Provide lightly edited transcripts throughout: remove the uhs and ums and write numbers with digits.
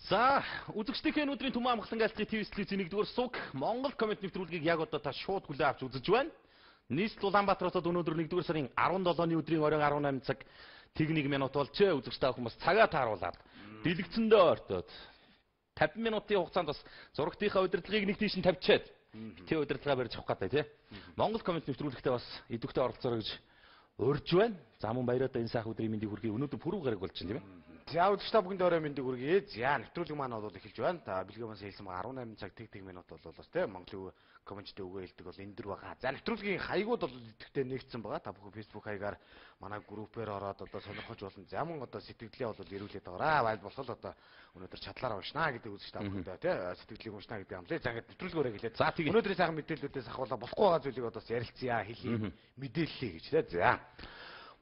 За, үзэгчдийнхээ өнөөдрийн Түмэн амгалан айлтгын ТV телевизийн 1-р суг Монгол комент нэвтрүүлгийг яг одоо та шууд хүлээн авч үзэж байна. Нийслэл Улаанбаатар хотод өнөөдөр 1-р сарын 17-ны өдрийн оройн 18 цаг тэг 1 минут болжээ. Үзэгч та хүмүүс цагаа тааруулаад дэлгэцэндээ ортоод 50 минутын хугацаанд бас зурагтынхаа удирдлагыг нэг тийш нь тавьчаад тэ удирдлага барьж авах гэдэг тий. Монгол комент нэвтрүүлэгтээ бас идэвхтэй оролцоорой гэж урьж байна. За мөн баяраа энэ сайхан өдрийн мэндийг хүргэе. Өнөөдөр пүрэв гараг болж байна тийм ээ. За үзэгч та бүхэнд орой мэндийг хүргэе. За нэвтрүүлэг маань бол эхэлж байна. Та бэлгээс хэлсэн 18 цаг тэг минут бол бас тийм Монголын комменттэй үгээ хэлдэг бол энэ дөр байгаа. За нэвтрүүлгийн хаягууд бол идэвхтэй нэгдсэн байгаа. Та бүхэн Facebook хаягаар манай группээр ороод одоо сонирхож болно. За мөн одоо сэтгэлдээ бол ирүүлээд байгаараа. Вайл болохоор одоо өнөөдөр чадлаараа уншнаа гэдэг үзэгч та бүхэндээ тийм сэтгэлийг уншнаа гэдэг юм лээ. За ингээд нэвтрүүлгөөрөө хэлээд. За тийм өнөөдрийн сайхан мэдээллүүдээс ахвалаа болохгүй байгаа зүйлийг одоо ярилцъя хэлье. Мэдээллээ гэж тийм. За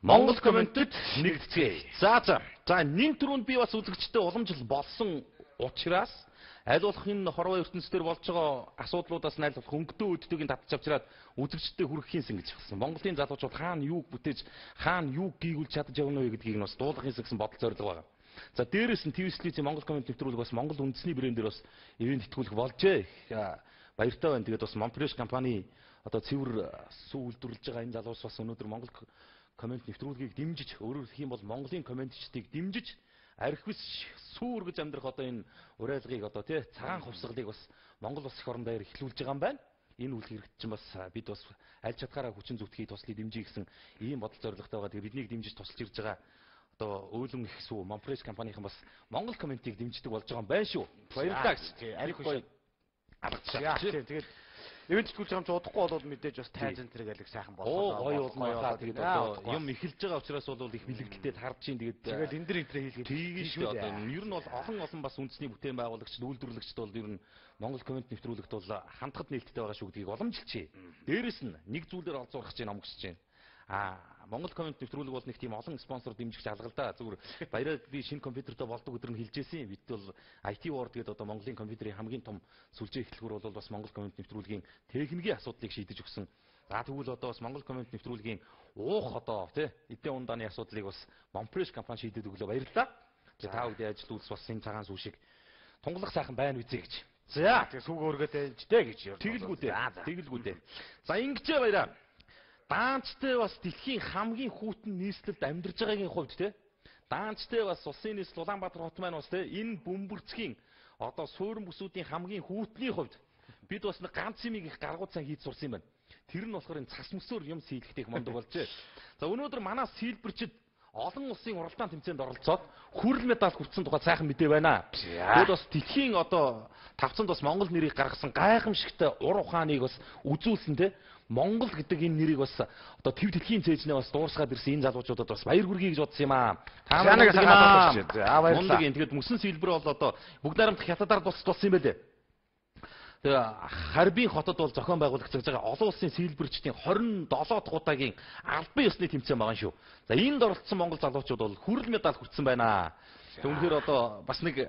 Монгол комментэд нэгдэцгээе. За нэг түрүүнд би бас үзэгчтэй уламжлал болсон учраас аль болох энэ хорвоо ертөнцийн болж байгаа асуудлуудаас нь аль болох өнгөтэй өддөгийг татж авчираад үзэгчтэй хүргэхийнсэн гэж хэлсэн. Монголын залуучууд хаана юуг бүтээж, хаана юуг гүйгүүлж чадж явна вэ гэдгийг нь бас дуулахын гэсэн бодол зорилго байгаа. За дээрээс нь ТV телевизийн Монгол комент нэвтрүүлэг бас Монгол үндэсний брэндээр бас ивент итгүүлэх болжээ. Баяртай байна. Тэгээд бас Монпреш компани одоо цэвэр сүү үйлдвэрлэж байгаа энэ залуус бас өнөөдөр Монгол комент нэвтрүүлгийг дэмжиж, өөрөөр хэлэх юм бол Монголын комментчдыг дэмжиж архивс сүү үргэж амьдрах одоо энэ урайлгыг одоо тий цагаан хувьсгалыг бас Монгол улс их орон даяар эхлүүлж байгаа юм байна. Энэ үйл хэрэгт чинь бас бид бас аль чадхаараа хүчин зүтгэхийг туслахыг дэмжих гэсэн ийм бодол зорилготой байгаа. Тэгээд биднийг дэмжиж тусалж ирж байгаа одоо өөлөн их сүү Монпреш компанийн бас Монгол комментийг дэмждэг болж байгаа юм байна шүү. Баярлалаа гэж. Архив алгацгаа. Тэгээд ивент тгүүлж байгаа юм чи удахгүй болоод мэдээж бас тайзан тэрэг алиг сайхан болоо. Гоё болоо. Тэгээд одоо юм эхэлж байгаа учраас бол их бэлэгдэлтэй харж чинь тэгээд энэ дэр хийлгээд тийм шүү дээ. Одоо ер нь бол олон бас үндэсний бүтээн байгуулагчид, үйлдвэрлэгчид бол ер нь Монгол комент нэвтрүүлэгт бол хандхад нээлттэй байгаа шүү гэдгийг уламжилчээ. Дээрэс нь нэг зүйлээр олзуурах гэж номгсож байна. Монгол комент нэвтрүүлэг бол нэг тийм олон спонсор дэмжигч алгалдаа. Зүгээр баяраа би шинэ компьютертэй болдог өдөр нь хэлжээсэн. Бид бол IT World гэдэг одоо Монголын компьютерийн хамгийн том сүлжээ эхлэлгүүр бол бас Монгол комент нэвтрүүлгийн техникийн асуудлыг шийдэж өгсөн. За тэгвэл одоо бас Монгол комент нэвтрүүлгийн уух одоо тий эдийн ундааны асуудлыг бас Монпреш компани шийдээд өглөө баярлалаа. Та бүхэн ажил үйлс бас энэ цагаан сүү шиг тунгалах сайхан байна үзье гэж. За тэгээ сүүг өргөд ээжтэй гэж юу. Тэгэлгүү дээ. За ингэжээ баяраа. Даанчтай бас дэлхийн хамгийн хүйтэн нийслэлд амьдарч байгаагийн хувьд те даанчтай бас улсын нийслэл Улаанбаатар хот маань бас те энэ бөмбөрцгийн одоо суурин бүсүүдийн хамгийн хүйтний хувьд бид бас нэг ганц юм их гаргуу цан хийж сурсан юм байна. Тэр нь болохоор энэ цас мөсөөр юм сийлэхтэй мондог болжээ. За өнөөдөр манай сийлбэрчид олон улсын уралдаан тэмцээнд оролцоод хүрэл медаль хүртсэн тухай сайхан мэдээ байна. Тэгээд бас дэлхийн одоо тавцанд бас Монгол нэрийг гаргасан гайхамшигтай ур ухааныг бас үзүүлсэн те Монгол гэдэг энэ нэрийг бас одоо төв дэлхийн цээжнээ бас дуурсгаад ирсэн энэ залуучуудад бас баяр хүргэе гэж бодсон юм аа. Та нарыг сагаалж байна. Баярлалаа. Тэгээд мөсөн сийлбэр бол одоо бүгд найрамдах хятадаар болсон юм байлээ. Тэгээ Харбин хотод бол зохион байгуулагч байгаа олон улсын сийлбэрчдийн 27 дахь удаагийн албан ёсны тэмцээн байгаа шүү. За энд оролцсон монгол залуучууд бол хүрэл медаль хүртсэн байна. Түүнхээр одоо бас нэг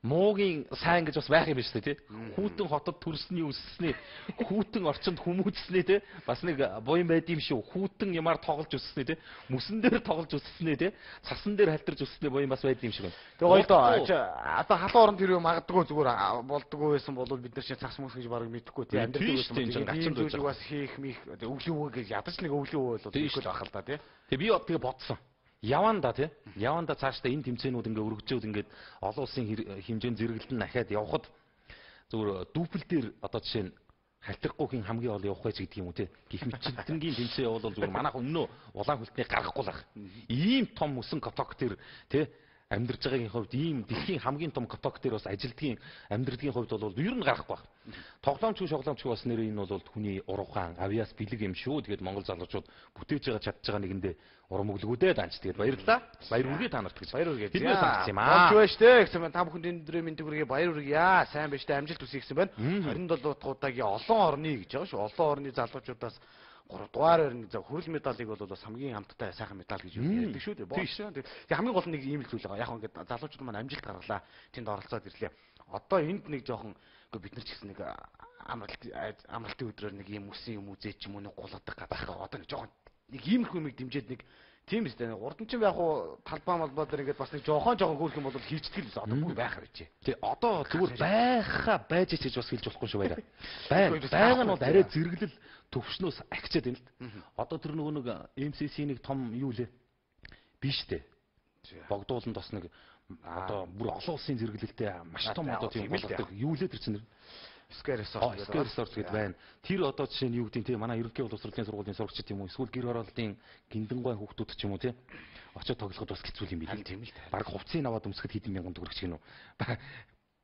муугийн сайн гэж бас байх юм биш үү тий. Хүүтэн хотод төрсний өссний хүүтэн орчинд хүмүүжсний тий. Бас нэг буян байд юм шүү. Хүүтэн ямаар тоглож өссний тий. Мөсөн дээр тоглож өссний тий. Цасан дээр халтарж өссний буян бас байд юм шиг байна. Тэгээ гоё доо. Одоо халуун оронд ирүү магадгүй зүгээр болдгоо байсан бол бид нар чинь цас мөс гэж барыг мэдэхгүй тий. Амьдрал байсан гачин зүйлийг бас хийх мих өвлөвөө гэж ядаж нэг өвлөвөө бол ихгүй байх л да тий. Тэгээ би тэгээ бодсон. Яванда тий. Яванда цаашдаа энэ тэмцээнүүд ингээ өргөжөөд ингээд олон улсын хэмжээнд зэрэгэлдэн дахиад явхад зүгээр дүүпл дээр одоо жишээ нь халтархгүйхийн хамгийн ол явах байж гэдэг юм уу тий. Гэх мэтчилтэнгийн тэмцээн явал зүгээр манайх өнөө улаан хөлтний гаргахгүй л ах. Ийм том мөсөн каток дээр тий амьдарч байгаагийн хувьд ийм дэлхийн хамгийн том каток дээр бас ажилдгийн амьдралын хувьд бол ер нь гарахгүй байна. Тоглоомч шоглоомч бас нэр энэ бол хүний ур ухаан, авиас бэлэг юм шүү. Тэгээд монгол залуучууд бүтээж байгаа чадж байгаа нэгэндээ урам өглгүүдээ данч. Тэгээд баярлалаа. Баяр хүргэе та нарт гэж. Баяр хүргэе. Бидний сонссон юм аа. Болж байна штэ. Гэсэн та бүхэнд энэ өдрийн мэндийг хүргэе. Баяр хүргэе. Сайн байж та амжилт хүсье гэсэн байна. 27 дахь удаагийн олон орны гэж байгаа шүү. Олон орны залуучуудаас 3 дугаар өрн за хүрэл медалыг бол бас хамгийн хамттай сайхан медаль гэж ярьдаг шүү дээ. Боошоо. Тэгээ хамгийн гол нь нэг ийм л зүйл байгаа. Яг ингээд залуучууд маань амжилт гаргалаа. Тэнд оролцоод ирлээ. Одоо энд нэг жоохон бид нар ч гэсэн нэг амралтын өдрөөр нэг ийм үсэн юм үзээ ч юм уу нэг гулгадаг гадаах. Одоо нэг жоохон нэг ийм их юмыг дэмжиж нэг Тийм биз дээ. Урд нь ч яг уу талбай малбаа дээр ингээд бас нэг жоохон хөөх юм бол хийцдэг л одоо бүр байхаар ичээ. Тий одоо зүгээр байж гэж бас хэлж болохгүй шүү баяра. Байгаа нь бол арай зэрэглэл төвшнөөс агчаад байна л. Одоо тэр нөгөө нэг MCC нэг том юу лээ. Биш дээ. Богдууланд бас нэг одоо бүр олон улсын зэрэглэлтэй маш том одоо тийм болгодог юу лээ тэр чинь. Square Resort гэдэг байна. Тэр одоо жишээ нь юу гэдэг тийм манай ерөнхий боловсролын сургуулийн сурагч тийм үү эсвэл гэр хорооллын гиндэн гой хүүхдүүд ч юм уу тийм очиод тоглоход бас хэцүү юм билээ. Тийм л дээ. Бараг хувцсыг аваад өмсөхөд хэдэн мянган төгрөг ч гинөө.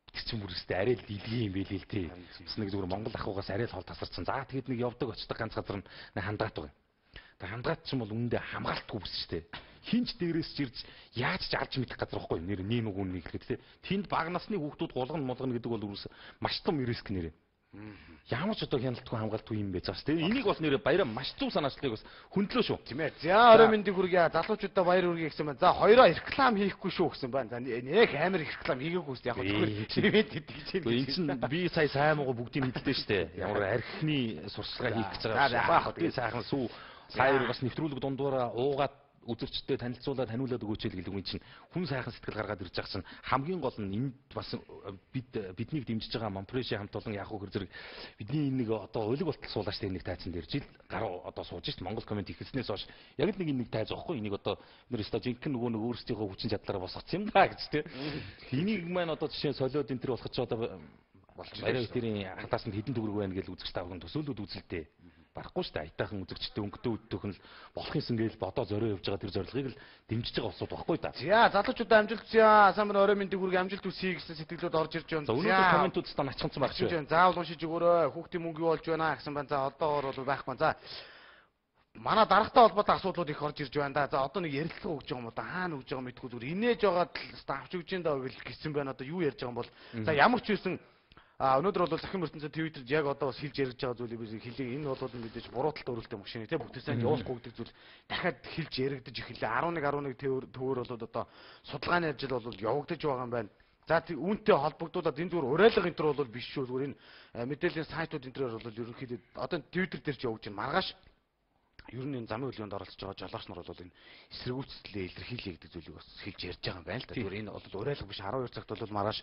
Тэр чинь бүрээсээ арай л илгийн юм билээ л тий. Бас нэг зүгээр Монгол ахугаас арай л хол тасарсан. За тэгэд нэг явдаг очдог ганц газар нь хандгаат байгаа. Тэгээ хандгаат ч юм бол үүндээ хамгаалтгүй бүс шүү дээ. Хинч дээрээс ч ирж яаж ч алж мэдэх газар واخгүй нэр нэг үнийг хэлэхэд тий. Тэнд баг насны хүүхдүүд гулгана гэдэг бол үрээс маш том риск нэрээ. Ямар ч одоо хяналтгүй хамгаалтгүй юм бэ цааш тий. Энийг бол нэрээ баяраа маш зөв санаачлыг бас хүндлөө шүү. Тийм ээ. За орой мэндийг хүргье. Залуучуудаа баяр хүргэе гэсэн байна. За хоёроо реклам хийхгүй шүү гэсэн байна. За нэг амар реклам хийгээгүй шүү. Яг зүгээр ивент идэж чинь. Энэ чинь би сая сайн муугаа бүгдийг мэддээ шүү дээ. Ямар архины сурчлагаа хийх гэж байгаа. Би сайхан сүү сая бас нэвтрүүлэг дундуура уугаад үзэгчтэй танилцуулаад ханиулаад өгөөч л гэдэг юм чинь хүн сайхан сэтгэл гаргаад ирж байгаа чинь хамгийн гол нь энд бас биднийг дэмжиж байгаа Монпреши хамт олон яг хөө зэрэг бидний энэ нэг одоо өлег болтол суулаач тэр нэг тайцсан дээр жил гаруй одоо сууж шít Монгол комент ихэлснээс хойш яг л нэг энэ нэг тайз واخгүй энийг одоо нэр өстө жинхэнэ нөгөө нэг өөрсдийнхөө хүчин чадлаараа босгоц юм да гэж тий. Энийг маань одоо жишээ солиод энэ төр болох ч одоо баяраа тэрийн хатаас нь хэдэн төгрөг байна гэж үзэгч тавхан төсөөлөд үзэлтэй. Барахгүй шүү дээ. Аятайхан үзэгчтэй өнгөтэй үдтөх нь болохын сэнгээл бодоо зорио явж байгаа тэр зорилгыг л дэмжиж байгаа улсууд баггүй да. За залуучуудаа амжилт хүсье. Сайн орой мэндийг хүргэе амжилт хүсье гэсэн сэтгэлүүд орж ирж байна. За өнөөдөр комментууд ста начхансан байх шүү. Заавал уншиж өгөөрэй. Хүүхдийн мөнгө юу болж байна гэсэн байна. За одоогор бол байхгүй. За манай даргатай холбоотой асуудлууд их орж ирж байна да. За одоо нэг ярилцлага өгж байгаа юм уу да. Хаана өгж байгаа мэдгүй зүгээр инээж байгаад авч өгч энэ даа гэсэн байна. Одоо юу ярьж байгаа юм бол за ямар ч байсан өнөөдөр бол захин ертөнцийн Твиттерд яг одоо бас хэлж яриж байгаа зүйлийг би хэлээ. Энэ бол мэдээж буруу талд өрүүлдэг машин тий бүгдээсээ явуулахгүй гэдэг зүйл дахиад хэлж яригдаж эхэллээ. 11 төвөр бол одоо судалгааны ажил бол явагдаж байгаа юм байна. За үүнтэй холбогдуулаад энэ зүгээр уриалга энэ төр бол биш шүү. Зүгээр энэ мэдээллийн сайтууд энэ төр бол ерөнхийдөө одоо Твиттер дээр ч явж байна. Маргааш ер нь энэ замын хөдөлгөөнд оролцож байгаа жолооч нар бол энэ эсэргүүцлээ илэрхийлье гэдэг зүйлийг бас хэлж ярьж байгаа юм байна л да. Зүгээр энэ бол уриалга биш 12 цагт бол маргааш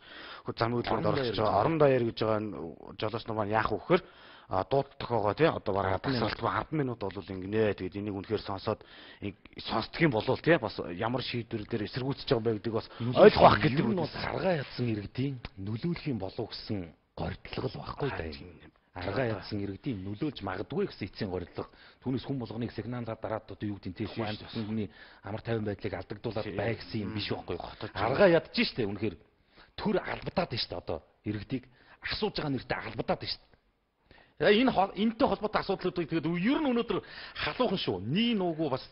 замын хөдөлгөөнд оролцож байгаа орон даяар гэж байгаа жолооч нар маань яах вэ гэхээр дууд тохоогоо тий одоо бараг 10 минут бол ингэнэ. Тэгээд энийг үнэхээр сонсоод сонсдг юм болов тий бас ямар шийдвэр дээр эсэргүүцэж байгаа бэ гэдэг бас ойлгох бах гэдэг нь бол аргаа ядсан иргэдийн нөлөөлөх юм болов гэсэн горьдлого л баггүй да. Аргаа ядсан иргэдийн нөлөөлж магадгүй гэсэн эцсийн горьдлого. Түүнээс хүн болгоныг сигналаар дараад одоо юу гэдэг нь тий хүн амт тусны амар тайван байдлыг алдагдуулаад бай гэсэн юм биш байхгүй. Аргаа ядж штэ үнэхээр төр албадаад нь штэ одоо иргэдийг асууж байгаа нэртэй албадаад нь штэ. Энэ энэтэй холбоотой асуудлуудыг тэгээд ер нь өнөөдөр халуухан шүү. Нийн нуугүй бас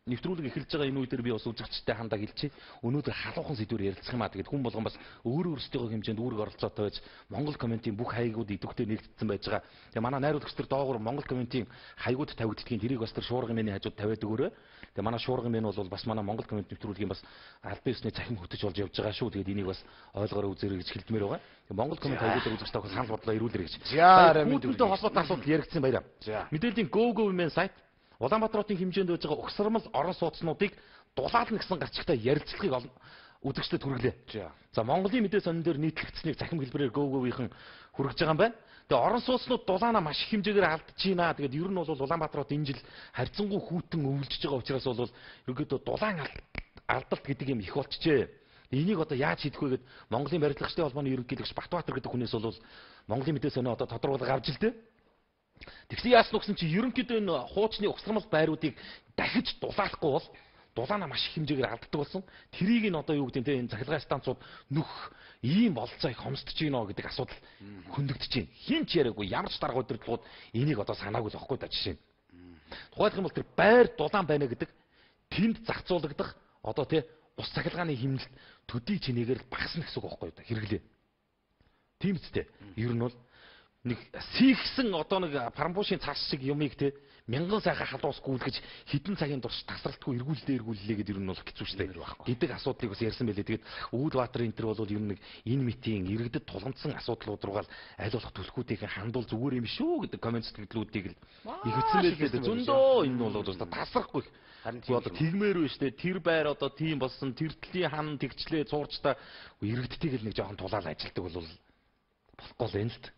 нэвтрүүлэг эхэлж байгаа энэ үе дээр би бас үзэгчтэй хандаа хэлчихье. Өнөөдөр халуухан сэдвээр ярилцах юм аа. Тэгээд хүн болгон бас өөрсдийнхөө хэмжээнд үүрэг оролцоотой байж Монгол комментийн бүх хаягууд идэвхтэй нэгдсэн байж байгаа. Тэгээд манай найруулагч нар доогуур Монгол комментийн хаягууд тавигддгийг тэрийг бас тэр шуургын мэний хажууд тавиад өгөөрэй. Тэгээд манай шуургын мэн бол бас манай Монгол коммент нэвтрүүлгийн бас албан ёсны цахим хөтөж болж явж байгаа шүү. Тэгээд энийг бас ойлгоорой үзээрэй гэж хэлдмээр байгаа. Тэгээд Монгол коммент хаягуудаар үзэгчтэй бас санал бодлоо ирүүлээрэй гэж. Хүүхдүүдтэй холбоотой асуудал яригдсан баяраа. Мэдээллийн Go men сайт Улаанбаатарын хэмжээнд байж байгаа угсармал орон сууцнуудыг дулаална гэсэн гарчигтай ярилцлагыг үзэгчдэд хүргэлээ. За Монголын мэдээ сонин дээр нийтлэгдсэнийг захим хэлбэрээр Go-ийн хүргэж байгаа юм байна. Тэгээ орон сууцнууд дулаана маш их хэмжээгээр алдж байна. Тэгээд ер нь бол Улаанбаатарт энэ жил харьцангуй хүйтэн өвлөж байгаа учраас бол ерөөдөө дулаан алдалт гэдэг юм их болчихжээ. Энийг одоо яаж хийх вэ гэд Монголын барилгачдын холбооны ерөнхийлөгч Батбаатар гэдэг хүнээс бол Монголын мэдээ сонин одоо тодорхойлол авч илтээ. Тэгсэн яасан гэсэн чи ерөнхийдөө энэ хуучны угсармал байруудыг дахиж дулаалахгүй бол дулаана маш их хэмжээгээр алддаг болсон. Тэрийг нь одоо юу гэдэг нь энэ цахилгаан станцууд нөх ийм болцоо их хомсдож гинэ гэдэг асуудал хөндөгдөж байна. Хин ч яриаггүй ямар ч дарга удирдлагууд энийг одоо санаагүй л واخгүй да жишээ. Тухайлх юм бол тэр байр дулаан байна гэдэг тэнд зарцуулагдах одоо тий ус цахилгааны хэмнэлт төдий чинээгээр багасна гэсэн үг واخгүй да хэрэглээ. Тийм үстэй. Ер нь бол нэг сийхсэн одоо нэг парамбушийн цаас шиг юмыг те мянган сайхан халуус гүйлгэж хідэн цагийн турш тасралтгүй эргүүллээ гэдэг ер нь бол хэцүү штэй гэдэг асуудлыг бас ярьсан байлээ. Тэгээд Өвөлбаатарын энэ төр бол ер нь энэ митийн иргэдэд тулгамдсан асуудлууд руугаа аль болох төлхүүдийг хандуул зүгээр юм шүү гэдэг коммент сэтгэлдлүүдийг л их үтсэн байлээ. Зөндөө энэ бол одоо тасрахгүй. Харин одоо тэгмээр биш те тэр байр одоо тийм болсон тэртлийн хан тэгчлээ цуурчтай иргэдтэйг л нэг жоохон тулаал ажилтдаг бол болохгүй л энэ л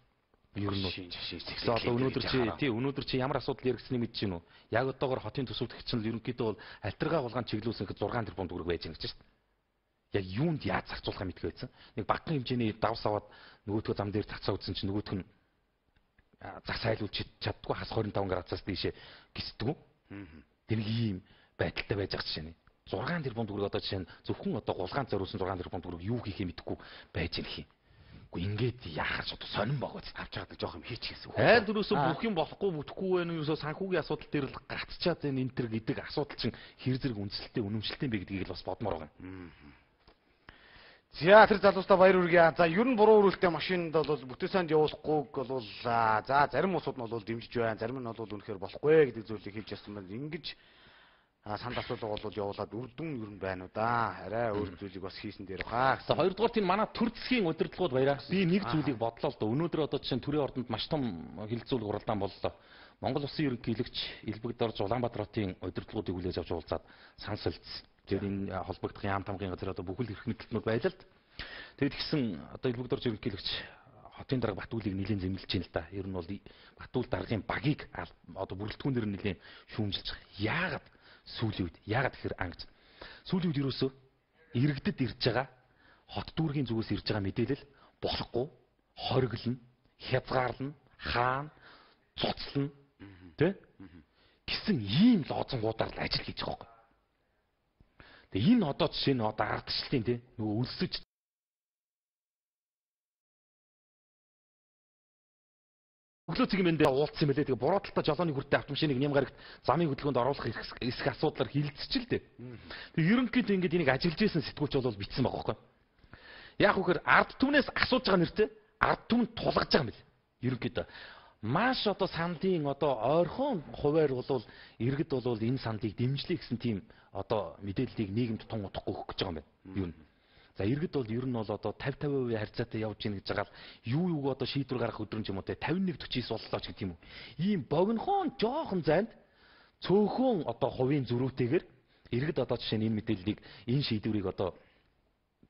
ер нь одоо өнөөдөр чи ямар асуудал яригдсаныг мэдэж гинүү. Яг одоогоор хотын төсөвлөгч нь ерөнхийдөө бол альтргаа булгаан чиглүүлсэхэд 6 тэрбум төгрөг байж байгаа гэж шүү дээ. Яг юунд яаж зарцуулахаа мэдгүй байсан. Нэг багахан хэмжээний давс аваад нөгөөдгөө зам дээр цацаа үзсэн чинь нөгөөдг нь зах сайлуулж чаддгүй хас 25 градусаас дээшээ гисдэг. Тэр нэг ийм байдалтай байж байгаа жишээ нь. 6 тэрбум төгрөг одоо жишээ нь зөвхөн одоо гулгаан зориулсан 6 тэрбум төгрөг юу хийхээ мэдэхгүй байж ирэх юм. Ингээд яахаар ч одоо сонирн байгаа авч чаддаг жоох юм хийчихсэн. Айл дөрөөсөө бүх юм болохгүй бүтэхгүй байх нь ерөөсөө санхүүгийн асуудал дээр л гатчаад энэ энтер гэдэг асуудал чинь хэр зэрэг үнэлттэй үнэмшилтэй бэ гэдгийг л бас бодмоор байгаа. За тэр залуустаа баяр хүргэе. За ер нь буруу өрүүлтэй машинд бол бүтээсэнд явуулахгүйг бол за зарим усуд нь бол дэмжиж байна. Зарим нь бол үнэхээр болохгүй гэдэг зүйлийг хэлж ясан байна. Ингэж санд асуудал бол явуулаад үрдүн ер нь байна уу да. Арай өөр зүйлийг бас хийсэн дээр баа. За хоёрдугаар тийм манай төр засгийн удирдлагууд баяраа. Би нэг зүйлийг бодлоо л да. Өнөөдөр одоо жишээ нь төрийн ордонд маш том хилцүүлэг уралдаан боллоо. Монгол Улсын ерөнхийлөгч Илбэгдорж Улаанбаатар хотын удирдлагуудыг хүлээж авч уулзаад санал солилцсон. Тэр энэ холбогдох яам тамгын газар одоо бүхэл эрх мэдэлтнүүд байлаа л. Тэгэд гисэн одоо Илбэгдорж ерөнхийлөгч хотын дарга Батүлийг нэлийн зэмлэж байна л да. Ер нь бол Батүл даргын багийг одоо бүрэлдэхүүнээр нэлийн шүүмжилж байгаа. Сүүлийн үед яагаад тэгэхээр ангиж сүүлийн үед юусоо иргэдэд ирж байгаа хот дүүргийн зүгээс ирж байгаа мэдээлэл болохгүй хориглоно хязгаарлана хаана цуцлана тэ гэсэн ийм лозонгуудаар л ажил хийж байгаа юм. Тэгээ энэ одоо жишээ нь одоо ардчлалын тэ нөгөө өлсөж өглөө цэгийн мэндээ уулцсан юм байлээ. Тэгээ буруу талтай жолооны хүртээ автомашиныг ням гарагт замын хөдөлгөөнд оруулах эсэх асуудлаар хилцчихэл дээ. Тэгээ ерөнхийдөө ингэж энийг ажиглаж исэн сэтгүүлч бол битсэн байгаа байхгүй. Яг үхээр ард түмнээс асууж байгаа нэртэй ард түмэнд тулгаж байгаа юм бэл. Ерөнхийдөө маш одоо сандын одоо ойрхон хуваар бол иргэд бол энэ сандыг дэмжлээ гэсэн тийм одоо мэдээллийг нийгэмд тун утгахгүй өгөх гэж байгаа юм байна. Юу нэ. За иргэд бол ер нь бол одоо 50-50% харьцаатай явж гин гэж байгаа л юу одоо шийдвэр гаргах өдрөмж юм уу те 51-49 боллоо ч гэдэг юм уу. Ийм богинохон жоохон зайд цөөхөн одоо хувийн зөрүүтэйгээр иргэд одоо жишээ нь энэ мэдээллийг энэ шийдвэрийг одоо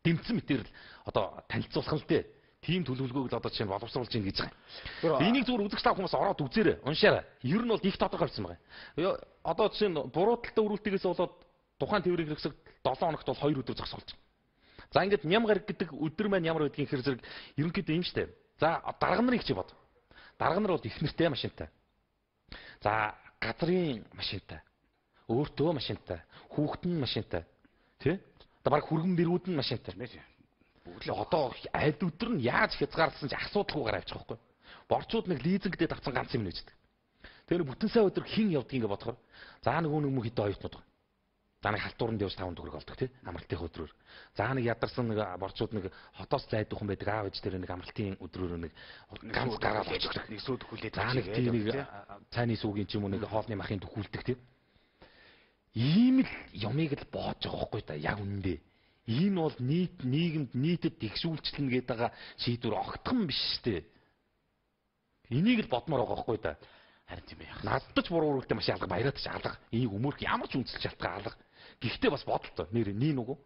дэмцэн мэтэр одоо танилцуулах нь те тийм төлөвлөгөөг л одоо жишээ нь боловсруулж ийн гэж байгаа. Энийг зүгээр үзэгч тав хүмүүс ороод үзээрэй. Уншаарай. Ер нь бол их тодорхой болсон байгаа. Одоо жишээ нь буруу талтай өрүүлтгээс болоод тухайн тээврийн хэрэгсэл 7 хоногт бол 2 өдөр зогсоолж. За ингээд ням гараг гэдэг өдөр маань ямар байдгийг хэр зэрэг ерөнхийдөө юм штэ. За дарга нарыг чи бод. Дарга нар бол их нэртэй машинтай. За газрын машинтай. Өөртөө машинтай. Хүүхдэн машинтай. Тэ? Одоо баг хүргэн бэрүүд нь машинтай. Бүгд л одоо аль өдөр нь яаж хязгаарласан ч асуудалгүйгээр авчих واخгүй. Борчууд нэг лизинг дээр авсан ганц юм нэждэг. Тэр бүтэн сая өдөр хин явдгийг ингээд бодохоор за нэг хүн хитэ оюутнууд. За нэг халтууранд явж 5 төгрөг олдог тий амралтын өдрөөр. За нэг ядарсан нэг борчууд нэг хотоос зайдах хүн байдаг аав ээж дээр нэг амралтын өдрөөр нэг ганц гараад очдог. Нэг сүү төхүүлээд за нэг тийм нэг цайны сүүгийн ч юм уу нэг хоолны махын төхүүлдэг тий. Ийм л юмыг л боож байгаа байхгүй та яг үнэндээ. Энэ бол нийгэмд нийтэд тэгшүүлчлэн гээд байгаа шийдвэр огтхон биш штэ. Энийг л бодмоор байгаа байхгүй та. Харин тийм ээ. Наддаж буруу үргэлтэй маш алга баяраад ч алга. Энийг өмөрх ямар ч үнэлж шалтгаан алга. Гэхдээ бас бодолтой. Нэр нэг үгүй.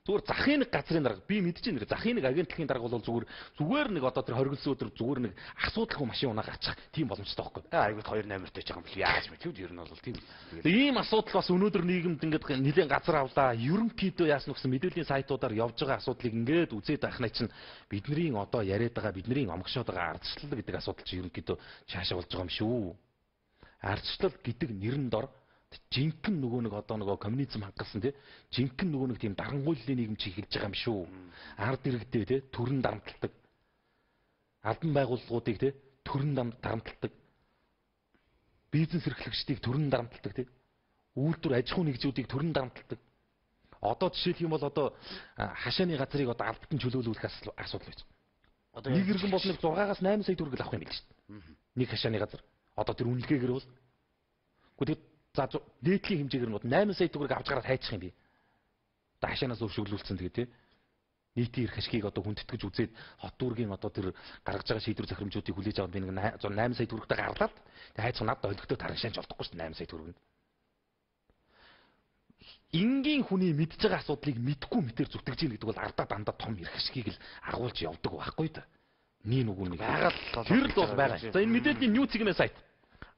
Зүгээр захын нэг газрын дарга би мэдчихээн нэр захын нэг агентлагийн дарга бол зүгээр нэг одоо тэр хоригдсон өдөр зүгээр нэг асуудалгүй машин унаа гарчих тийм боломжтой байхгүй. Айгууд 2-8 тайж байгаа юм бэл яаж мэт ер нь бол тийм. Ийм асуудал бас өнөөдөр нийгэмд ингээд нэлээд газар авлаа. Ерөнхийдөө яасан гэсэн мэдээллийн сайтуудаар явж байгаа асуудлыг ингээд үзээд ахнаа чинь бидний одоо яриад байгаа бидний омгшоод байгаа ардчлал гэдэг асуудал чинь ерөнхийдөө цаашаа болж байгаа юм шүү. Ардчлал гэдэг нэрэн дор жинхэнэ нөгөө нэг одоо нөгөө коммунизм хангасан тий жинхэнэ нөгөө нэг тийм дарангуйллын нийгэм чи эхэлж байгаа юм шүү. Ард иргэдээ тий төрөн дарамталдаг. Албан байгууллагуудыг тий төрөн дарамталдаг. Бизнес эрхлэгчдийг төрөн дарамталдаг тий. Үйлдвэр аж ахуй нэгжүүдийг төрөн дарамталдаг. Одоо жишээлх юм бол одоо хашааны газрыг одоо албатан чөлөөлүүлэх асуудал байж. Одоо нэг иргэн бол нэг 6-аас 8 сая төгрөг авах юм биш шүү дээ. Нэг хашааны газар. Одоо тэр үнэлгээгээр бол гэхдээ за дээдлийн хэмжээгээр нь бол 8 сая төгрөг авч гараад хайчих юм би. Одоо хашаанаас өршөглүүлсэн тэгээ тий. Нийтийн эрх ашгийг одоо хүндэтгэж үзээд хот дүүргийн одоо тэр гаргаж байгаа шийдвэр захирамжуудыг хүлээж аваад би нэг 8 сая төгрөгтэй гарлаад тэгээ хайцсан надад олигтой тархашаанч олдохгүй шүү дээ 8 сая төгрөг нь. Энгийн хүний мэдж байгаа асуудлыг мэдгүй мэтэр зүтгэж ийн гэдэг бол ардаа дандаа том эрх ашгийг л агуулж явдаг байхгүй да. Нэг үгүй нэг байгаль тэр л бол байгаа. За энэ мэдээллийн New Cigme сайт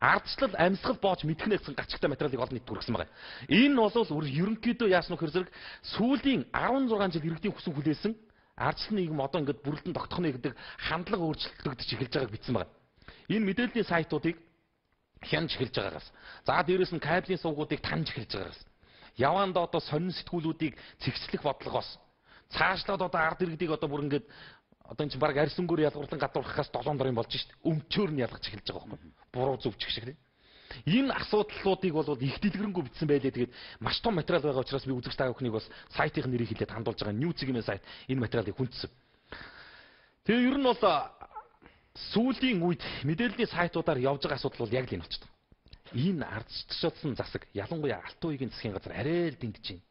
ардчлал амьсгал боож мэдхнэ гэсэн гачигтай материалыг олон нийт хүргэсэн байгаа. Энэ бол ерөнхийдөө яасан нөхөр зэрэг сүүлийн 16 жил иргэдийн хүсэн хүлээсэн ардчлал нийгэм одоо ингээд бүрэлдэн тогтохно гэдэг хандлага өөрчлөлтөгдөж эхэлж байгааг бичсэн байгаа. Энэ мэдээллийн сайтуудыг хянж эхэлж байгаагаас за дээрэс нь кабелийн сувгуудыг таньж эхэлж байгаагаас яваанд одоо сонин сэтгүүлүүдийг цэгцлэх бодлогоос цаашлаад одоо ард иргэдийг одоо бүр ингээд одоо энэ чинь баг арьсангөөр ялгуурлан гадуурхахаас 7 дорын болж шít өмчөөр нь ялгаж эхэлж байгаа байхгүй буруу зөвчих шиг тийм энэ асуудлуудыг бол их дэлгэрэнгүй бичсэн байлээ тэгээд маш том материал байгаа учраас би үзэгч та бүхнийг бас сайтын нэрийг хэлээд хандуулж байгаа New Cigme сайт энэ материалыг хүндсэн. Тэгээ ер нь бол сүүлийн үед мэдээллийн сайтуудаар явж байгаа асуудал бол яг л энэ болчихсон. Энэ ардчилсан засаг ялангуяа Алтан уугийн засгийн газар арай л дэмдэж байна.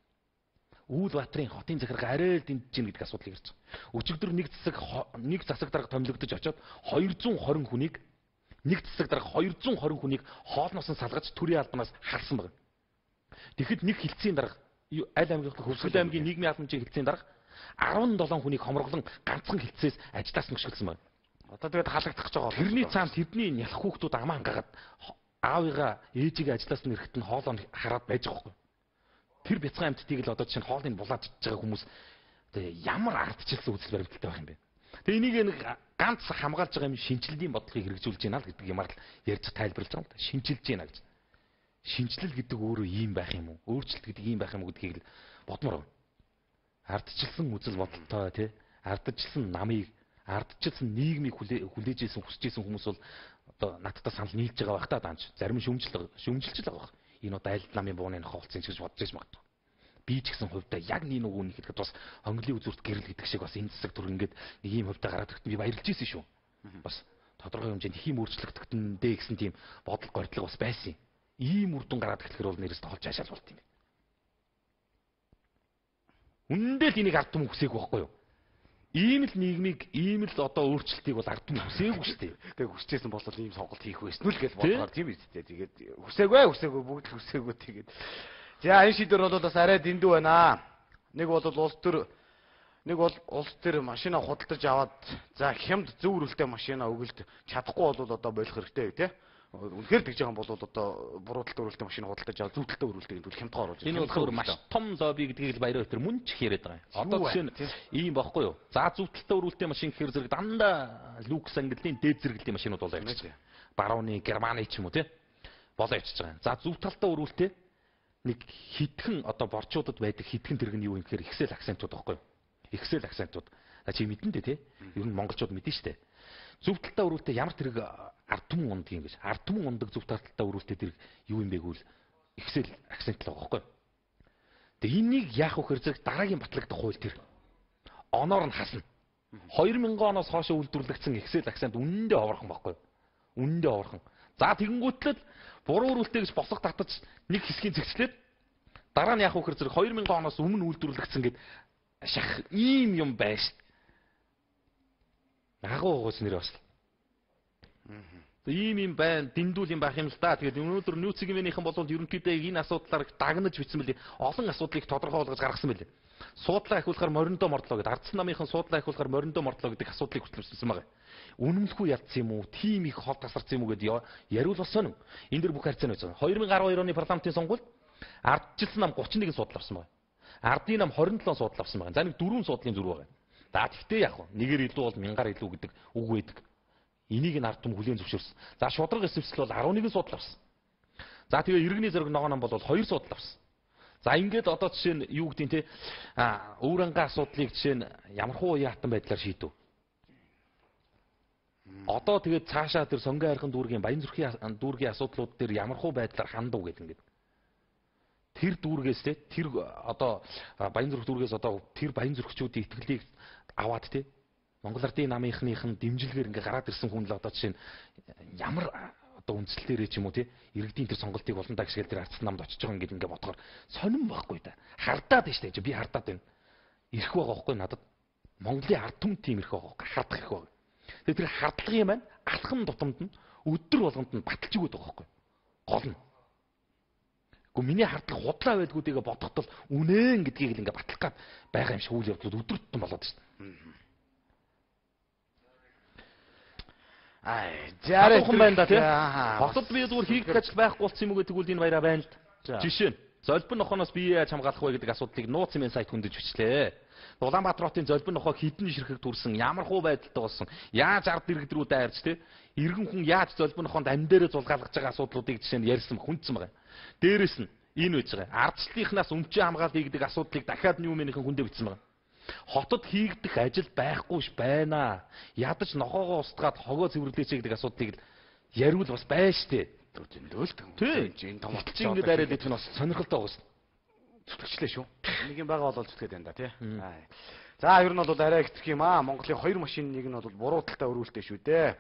Үүл Баатарын хотын захирга арай л дэмдэж байна гэдэг асуудлыг ярьж байгаа. Өчигдөр нэг засаг дарга томилогдож очоод 220 хүнийг нэг засаг дарга 220 хүнийг хоолноос нь салгаж төрийн албанаас халсан байна. Тэгэхэд нэг хилцээний дарга аль аймгийн Хөвсгөл аймгийн нийгмийн албаны хилцээний дарга 17 хүнийг хомроглон ганцхан хилцээс ажлаас нөхшөлсөн байна. Одоо тэгээд халагдах гэж байгаа. Тэрний цаанд тэдний нялх хүүхдүүд амаа хангаагаад аавыгаа ээжигээ ажлаас нь ирэхэд нь хоолоо хараад байж байгаа байхгүй. Тэр бяцхан амьтдыг л одоо чинь хоолыг булаад чиж байгаа хүмүүс тэгээ ямар ардчилсан үзэл баримталтай байх юм бэ? Тэгээ энийг нэг ганц хамгаалж байгаа юм шинжилгээний бодлогыг хэрэгжүүлж байна л гэдэг юмар л ярьж тайлбарлаж байгаа юм да. Шинжилж байна гэж. Шинжилэл гэдэг өөрөө ийм байх юм уу? Өөрчлөлт гэдэг ийм байх юм уу гэдгийг л бодмоор байна. Ардчилсан үзэл бодолтой тий. Ардчилсан намыг, ардчилсан нийгмийг хүлээж ийсэн хүсэж ийсэн хүмүүс бол одоо надтай санал нийлж байгаа байх та даанч. Зарим шүмжилж л байгаа байх. Энэ одоо аль намын бууны хавцсан гэж бодож байж магадгүй. Би ч гэсэн хувьдаа яг нэг үнийг хэлэхэд бас хонглын үзүүрт гэрэл гэдэг шиг бас энэ засаг түр ингээд нэг юм хувьдаа гараад ирэхэд би баярлж ийсэн шүү. Бас тодорхой хэмжээнд их юм өөрчлөгдөхтөн дээ гэсэн тийм бодол гордлого бас байсан юм. Ийм үр дүн гараад ирэхээр бол нэрээс тоолж хашаал болт юм. Үндэл энийг ард түмэн хүсээгүй байхгүй юу? Ийм л нийгмийг, ийм л одоо өөрчлөлтийг бол ард түмэн хүсээгүй шүү дээ. Тэгээ хүсчихсэн бол ийм сонголт хийх байсан нүл гэж бодгоор тийм үстэй. Тэгээд хүсээгүй бүгд л хүсээгүй тэгээд. За энэ шийдвэр бол бас арай дэндүү байна. Нэг бол улс төр машина худалдаж аваад за хямд зөв өрөлттэй машина өгөлт чадахгүй бол одоо болох хэрэгтэй тий. Үнэхээр тэгж байгаа бол одоо буруу талтай өрөлттэй машин худалдаж аваад зөв талтай өрөлттэй гэдэг хямдгаар оруулж байна. Энэ болохоор маш том лобби гэдгийг л баяраа өтер мөн ч их яриад байгаа юм. Одоо жишээ нь ийм байхгүй юу? За зөв талтай өрөлттэй машин гэхээр зэрэг дандаа люкс ангиллын дээд зэрэглэлийн машинууд болоо явж байгаа. Барууны, Германы ч юм уу тий. Болоо явж байгаа. За зөв талтай өрөлттэй нэг хитгэн одоо борчуудад байдаг хитгэн тэрэг нь юу юм гэхээр ихсэл акцентууд байхгүй юу? Ихсэл акцентууд. Чи мэдэн дээ тий. Ер нь монголчууд мэдэн штэ. Зөв талтай өрөлттэй ямар тэрэг ард түмэн ундаг юм гэж. Ард түмэн ундаг зөв талтай өрөлттэй тэрэг юу юм бэ гэвэл ихсэл акцент л байгаа байхгүй. Тэгээ энийг яах вэ гэхээр зэрэг дараагийн батлагдах хууль тэр. Оноор нь хасна. 2000 оноос хойш үйлдвэрлэгдсэн ихсэл акцент үнэндээ ховорхон байхгүй. Үнэндээ ховорхон. За тэгэнгүүтлэл буруу өрөлттэй гэж босго татаж нэг хэсгийн зэгцлээд дараа нь яах вэ гэхээр зэрэг 2000 оноос өмнө үйлдвэрлэгдсэн гэд шах ийм юм байж. Агуу гоц нэр бас. Ийм байна, дэндүүл юм байх юм л да. Тэгээд өнөөдөр New Cigme-ийнхэн болоод ерөнхийдөө энэ асуудлаар дагнаж бичсэн мэлээ. Олон асуудлыг тодорхой болгож гаргасан мэлээ. Суудлаа ахиулахаар мориндоо мордлоо гэдэг. Ардсан намынхан суудлаа ахиулахаар мориндоо мордлоо гэдэг асуудлыг хүртэлсэн байгаа. Үнэмлэхгүй ядсан юм уу? Тим их хол тасарсан юм уу гэдээ яриул бас сонин. Энэ дэр бүх харьцааны байж байгаа. 2012 оны парламентын сонгуульд ардчилсан нам 31 суудлаа авсан байна. Ардын нам 27 суудлаа авсан байна. За нэг 4 суудлын зүрх байгаа. За тэгтээ яг нь нэгээр илүү бол мянгаар илүү гэдэг үг байдаг. Энийг нь ард түмэн хүлээн зөвшөөрсөн. За шудраг эсвэсэл бол 11 суудлаа авсан. За тэгээ иргэний зэрэг ногоо нам бол 2 суудлаа авсан. За ингээд одоо жишээ нь юу гэдгийг те өвранга асуудлыг жишээ нь ямархуу уян хатан байдлаар шийдэв. Одоо тэгээд цаашаа тэр сонгон хайрхан дүүргийн баян зүрхийн асуудлууд дээр ямархуу байдлаар хандав гэдэг ингээд. Тэр дүүргээс те тэр одоо баян зүрх дүүргээс одоо тэр баян зүрхчүүдийн итгэлийг аваад те Монгол Ардын намынхныхын дэмжлэгээр ингээ гараад ирсэн хүн л одоо жишээ нь ямар одоо үндслэлээрээ ч юм уу тий иргэдийн тэр сонголтыг олон дагшгал тэр ардсан намд очиж байгаа ингээд ингээ бодохоор сонирн байхгүй да. Хардаад байна штэ. Би хардаад байна. Ирэх байгаа байхгүй надад. Монголын ард түмэн тийм ирэх байгаа байхгүй. Хардах ирэх байгаа. Тэгээ тэр хардлагын маань алхам тутамд нь өдөр болгонд нь баталж өгöd байгаа байхгүй. Гол нь. Гэхдээ миний хардлага худлаа байдгуудыг бодоход бол үнэн гэдгийг л ингээ батлах гад байгаа юм шиг үйл явдлууд өдөр тутам болоод шүү дээ. Жаархан байна да тий. Хотод би зүгээр хийх ажил байхгүй болсон юм уу гэдэг үл энэ баяраа байна л. Жишээ нь золбин нохоноос бие яаж хамгаалах вэ гэдэг асуудлыг нууц юм сайт хөндөж өчлөө. Улаанбаатар хотын золбин нохоо хідэн ширхэг төрсэн ямар хуу байдалтай болсон. Яаж ард иргэд рүү дайрч тий. Иргэн хүн яаж золбин нохоонд ам дээрээ зулгаалгаж байгаа асуудлуудыг жишээ нь ярьсан хүндсэн байгаа. Дээрээс нь энэ үж байгаа. Ардчлалынхнаас өмчөө хамгаалъя гэдэг асуудлыг дахиад Ньюменийхэн хүндээ бичсэн байгаа. Хотод хийгдэх ажил байхгүй ш байна. Ядаж нохоогоо устгаад хогоо цэвэрлээч гэдэг асуудлыг яриул бас байна штэ. Зөндөл энэ том утсан ингэ дайраад идэх нь бас сонирхолтой байгаа ш. Зүтгчлээ шүү. Нэг юм байгаа бол зүтгээд байна да тий. За ер нь бол арай их юм аа. Монголын 2 машиныг нь бол буруу талтай өрүүлтэй шүү дээ.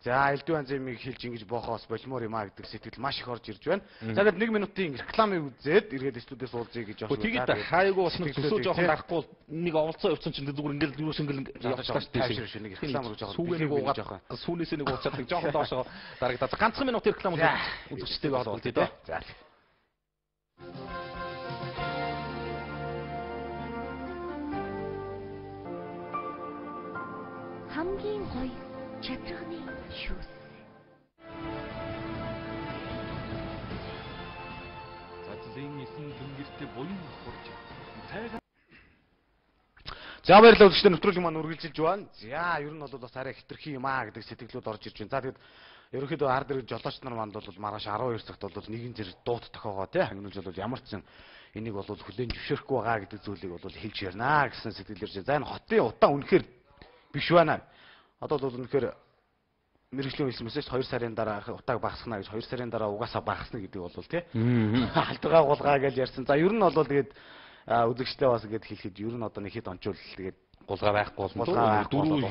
За элдв анзимыг хэлж ингэж боохоос болмоор юм аа гэдэг сэтгэл маш их орж ирж байна. За тэгээд 1 минутын рекламыг үзээд эргээд студиэс уулзъя гэж байна. Тэгээд хайгуу бас нэг төсөө жоохон дарахгүй нэг оволцоо явцсан чинь зүгээр ингээд юу шингэл явчихсан шүү дээ. Нэг реклам руу жоохон сүүгээ нэг уугаад сүүнээс нэг ууцаад жоохон доошоо дарагдаад ганцхан минутын реклам үзэгчтэйгээ холболтё дээ. За. хамгийн гоё чадрагны шүүс. Задлын эсэн тэнгэртээ буян хурж цайгаа. За баярлалаа үзэгчдээ нэвтрүүлэг маань үргэлжилж байна. За ер нь бол бас арай хитрхи юм аа гэдэг сэтгэлүүд орж ирж байна. За тэгэд ерөнхийдөө ард ирэх жолооч нар манд бол маргааш 12 цагт бол нэгэн зэрэг дуут тохоогоо тий хангилж бол ямар ч зэн энийг бол хүлээн зөвшөөрөхгүй байгаа гэдэг зүйлийг бол хэлж ярина гэсэн сэтгэл ирж байна. За энэ хотын утаа үнэхээр биш байна. Одоо бол үнэхээр мэрэгжлийн хэлсэн мэсэж 2 сарын дараа утааг багасгана гэж 2 сарын дараа угаасаа багасна гэдэг бол тий. Халдвараа гулгаа гэж ярьсан. За ер нь бол тэгээд үзэгчтэй бас ингэж хэлэхэд ер нь одоо нэг хэд онцол тэгээд гулгаа байхгүй болно. Дөрөв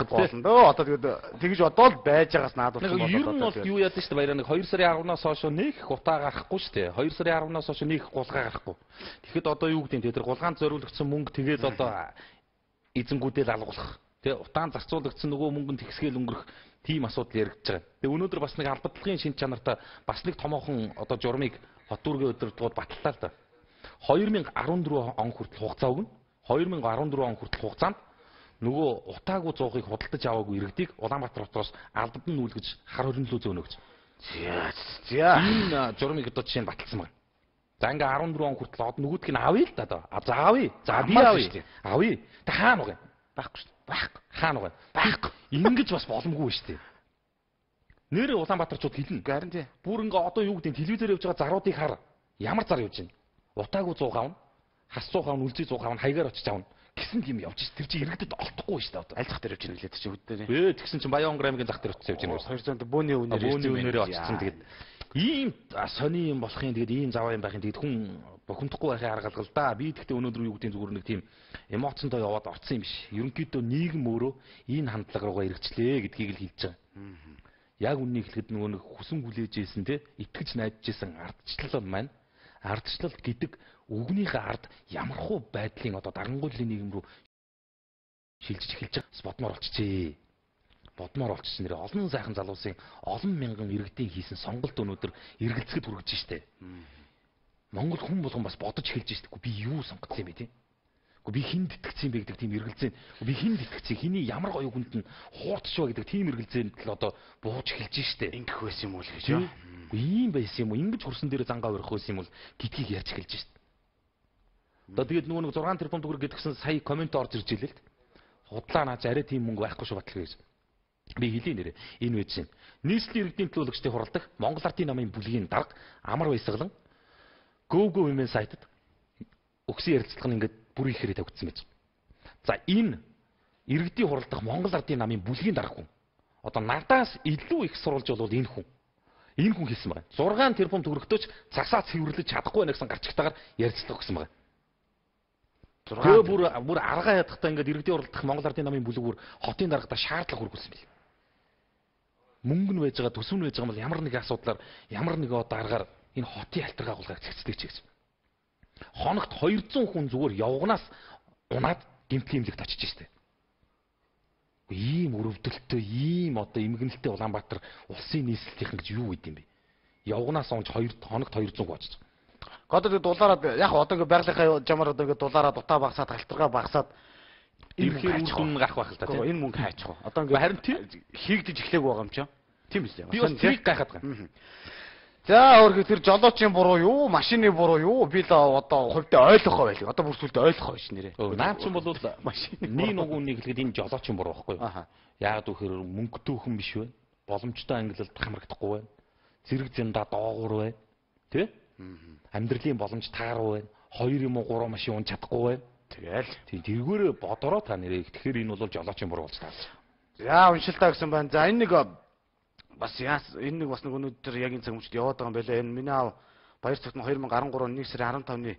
болно. Одоо тэгээд тэгж одоол байж байгаас наадуулсан болоод ер нь бол юу яадаг шүү дээ баяраа нэг 2 сарын 10-наас хойш нэг утаа гарахгүй шүү дээ. 2 сарын 10-наас хойш нэг гулгаа гарахгүй. Тэгэхэд одоо юу гэдэг нь тэр гулгаанд зориулагдсан мөнгө тэгээд одоо эзэнгүүдээ алгуулах. Тэ утаан зарцуулагдсан нөгөө мөнгөнд тэгсгээл өнгөрөх тийм асуудал яригдж байгаа. Тэгээ өнөөдөр бас нэг албадлагын шин чанартай бас нэг томоохон одоо журмыг хот дүүргийн удирдлагууд батлалаа л да. 2014 он хүртэл хугацаа өгнө. 2014 он хүртэл хугацаанд нөгөө утаагүй зуугийг худалдаж аваагүй иргэдийг Улаанбаатар хотоос албад нь нүүлгэж хар хөрөнлөө зөөнө гэж. За энэ журмыг одоо жишээ нь баталсан байна. За ингээ 14 он хүртэл од нөгөөдг нь авъя л да. За авъя. За би авъя. Авъя. Та хаана вэ? Байхгүй шүү дээ. Байхгүй. Хаана вэ? Байхгүй. Ингэж бас боломгүй шүү дээ. Нэрээ Улаанбаатарчууд хэлнэ. Харин тий. Бүр ингээ одоо юу гэдэг телевизээр явж байгаа заруудыг хар. Ямар зар явж байна? Утаагүй 100 авна. Хас 100 авна, үлзий 100 авна, хаягаар очиж авна. Гэсэн юм явж ш. Тэр чинь иргэдэд олдохгүй шүү дээ одоо. Аль зах дээр явж байгаа нэлээд чи хөдөө. Тэгсэн чинь Баян грамгийн зах дээр очиж явж байгаа. 200 бөөний үнээр очсон. Тэгээд ийм сони юм болохын тэгээд ийм заваа юм байхын тэгээд хүн бохимдохгүй байхын арга л да. Би тэгтээ өнөөдөр юу гэдэг зүгээр нэг тийм эмоцонтой яваад орцсон юм биш. Ерөнхийдөө нийгэм өөрөө энэ хандлага руугаа эргэжлээ гэдгийг л хэлж байгаа. Яг үннийг хэлэхэд нөгөө нэг хүсэн хүлээжсэн те итгэж найдажсэн ардчлал маань ардчлал гэдэг үгнийхээ ард ямархуу байдлын одоо дарангуйлын нийгэм рүү шилжиж эхэлж байгаа. Бодмоор болчихжээ. Бодмоор болчихсон нэр олон сайхан залуусын олон мянган иргэдийн хийсэн сонголт өнөөдөр эргэлзэхэд хүргэж штэ. Монгол хүн болгон бас бодож эхэлж штэ. Би юу сонгоцсон юм бэ тийм. Би хинд итгэцсэн юм бэ гэдэг тийм эргэлзээ. Би хинд итгэцсэн хэний ямар гоё хүнд нь хуурчшаа гэдэг тийм эргэлзээнд л одоо бууж эхэлж штэ. Ингэх байсан юм уу гэж. Ийм байсан юм уу? Ингэж хурсан дээр зангаа өрөх байсан юм бол гэдгийг ярьж эхэлж штэ. Одоо тэгээд нөгөө нэг 6 тэрбум төгрөг гэдгсэн сая комент орж ирж илээ л. Худлаа наач арай тийм мөнгө байхгүй шүү батлага гэж. Би хэлий нэрээ. Энэ үеж чинь нийслэлийн иргэдийн төлөөлөгчдийн хуралдах Монгол Ардын намын бүлгийн дарга амар баясгалан Go Women сайтад өгсөн ярилцлага нь ингээд бүрийн ихээр тавигдсан байж. За энэ иргэдийн хуралдах Монгол Ардын намын бүлгийн дарга хүн. Одоо надаас илүү их сурвалж болвол энэ хүн. Энэ хүн хэлсэн байна. 6 тэрбум төгрөгтөөч цагсаа цэвэрлэж чадахгүй байна гэсэн гарчигтайгаар ярилцлага өгсөн байна. Тэгээ бүр аргаа ядахтаа ингээд иргэдийн уралдах Монгол Ардын намын бүлэг бүр хотын даргатай шаардлага хүргүүлсэн бил. Мөнгө нь байж байгаа, төсөв нь байж байгаа бол ямар нэгэн асуудлаар ямар нэгэн одоо аргаар энэ хотын альтарга агуулгыг цэгцдэг ч гэсэн. Хоногт 200 хүн зүгээр явгнаас унаад гэмтлийн имлэгт очиж штэ. Ийм өрөвдөлтөй, ийм одоо эмгэнэлтэй Улаанбаатар улсын нийслэлийнхэн гэж юу гэдэг юм бэ? Явгнаас онж хоногт 200 хүн очиж. Годод дулаараад яг одоо ингээ байгалийнхаа жамаар одоо ингээ дулаараад утаа багсаад алтаргаа багсаад ирэхээр үр дүн гарах байх л та тийм. Энэ мөнгө хайчих. Одоо ингээ харин тийм хийгдэж эхлэх байгаа юм чи. Тийм биз дээ. Би бас тэрийг гайхаад байгаа. За өөрөөр тэр жолоочийн буруу юу, машины буруу юу? Би л одоо хувьдаа ойлгохоо байлиг. Одоо бүр сүлдээ ойлгохоо биш нэрээ. Наадч юм бол машины нэг нүгүүнийг хэлгээд энэ жолоочийн буруу байхгүй юу? Яагаад гэхээр мөнгөтэй хүн биш вэ? Боломжтой ангилалд хамрагдахгүй байна. Зэрэг зэндаа доогуур байна. Тэ? Амьдралын боломж тааруу байна. 2 юм уу 3 машин унж чадахгүй байна. Тэгэл. Тэргүүрээ бодороо та нэрээ. Тэгэхээр энэ бол жолоочийн буруу болж таа. За уншилтаа гэсэн байна. За энэ нэг бас энэ нэг бас нэг өнөөдөр яг энэ цаг мөчд яваад байгаа юм байлаа. Энэ миний аав Баяр цагт 2013 оны 1 сарын 15-ны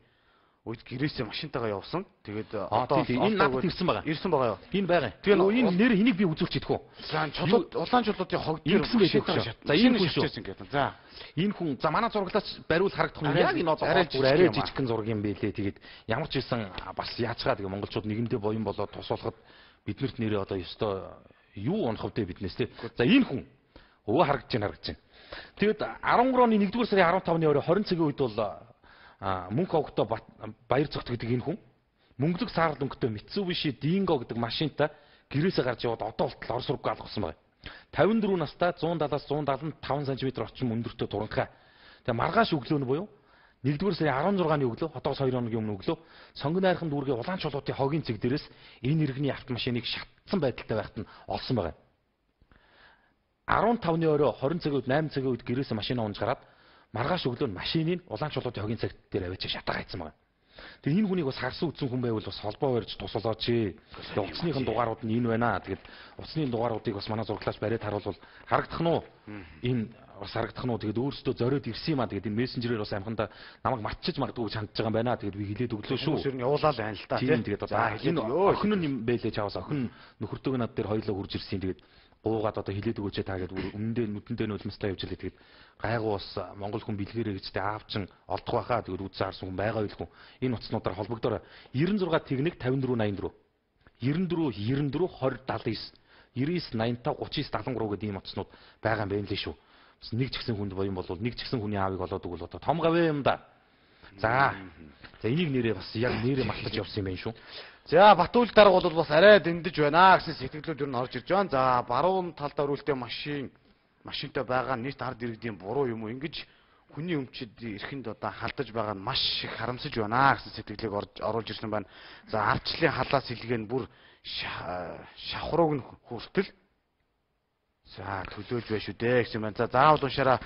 үед гэрээсээ машинтайгаа явсан. Тэгээд одоо энэ надад ирсэн байгаа. Ирсэн байгаа юу? Энэ байгаа. Тэгээ энэ нэр энийг би үзүүлч идэх үү? За чулууд улаан чулуудын хог дээр за энэ хүн шүү. За энэ хүн за манай зураглаач бариул харагдах нь яг энэ одоо арай жижигхэн зураг юм байлээ. Тэгээд ямар ч байсан бас яацгаа тэгээ монголчууд нэгэндээ боён болоод тусуулахад биднэрт нэрээ одоо ёстой юу унах вэ биднээс те. За энэ хүн өвөө харагдаж байна. Тэгэд 13 оны 1-р сарын 15-ны орой 20 цагийн үед бол мөнх овгтой баяр цогт гэдэг энэ хүн мөнгөлөг саарл өнгөтэй Mitsubishi Dingo гэдэг машинтай гэрээсээ гарч яваад одоо болтол орос руу алгасан байна. 54 настай 170-аас 175 см орчим өндөртэй туранхай. Тэгээ маргааш өглөө нь буюу 1-р сарын 16-ны өглөө хотоос 2 хоногийн өмнө өглөө сонгон найрхан дүүргийн улаан чулуутын хогийн цэг дээрээс энэ иргэний автомашиныг шатсан байдалтай байхад нь олсон байна. 15-ны орой 20 цагийн үед 8 цагийн үед гэрээсээ машинаа унж гараад маргааш өглөө нь машиныг улаан чулуутын хогийн цаг дээр аваач шатаа хайцсан байна. Тэгээ энэ хүнийг бас харсан үтсэн хүн байвал бас холбоо барьж тусалаач. Тэгээ утасныхын дугаарууд нь энэ байна. Тэгээд утасны дугааруудыг бас манай зураглаач бариад харуулвал харагдах нь уу? Энэ бас харагдах нь уу? Тэгээд өөрөөсөө зориод ирсэн юм аа. Тэгээд энэ мессенжерээр бас амханда намайг матчиж магадгүй гэж хандж байгаа юм байна. Тэгээд би хэлээд өглөө шүү. Хүмүүс ер нь явуулаа л байна л та тийм. Тэгээд энэ охин нь юм байлээ чаавас охин нөхөртөөг над дээр хоёлоо хурж ирсэн. Тэгээд гуугаад одоо хилээд өгөөч та гэдэг өмнөдөө нүдэндээ нулимстай явж илээ. Тэгээд гайгүй бас монгол хүн бэлгэрээ гэжтэй аавчин олдох байхаа тэгээд үдсэн харсан хүн байгаа байлгүй. Энэ утаснуудаар холбогдороо 96 тэгнэг 54 84 94 20 79 99 85 39 73 гэдэг ийм утаснууд байгаа юм байна лээ шүү. Бас нэг ч ихсэн хүнд боён болвол нэг ч ихсэн хүний аавыг олоод өгвөл одоо том гавь юм да. За энийг нэрээ бас яг нэрээ мартаж явсан юм байна шүү. За Батүл дарга бол бас арай дэндэж байна гэсэн сэтгэлүүд ер нь орж ирж байна. За баруун талдаа өрүүлтэй машинтай байгаа нийт ард иргэдийн буруу юм уу ингэж хүний өмчөд эрхэнд одоо халдаж байгаа нь маш их харамсаж байна гэсэн сэтгэлийг оруулж ирсэн байна. За ардчлалын халаас илгээн бүр шавхрууг нь хүртэл за төлөөж байна шүү дээ гэсэн байна. За заавал уншаараа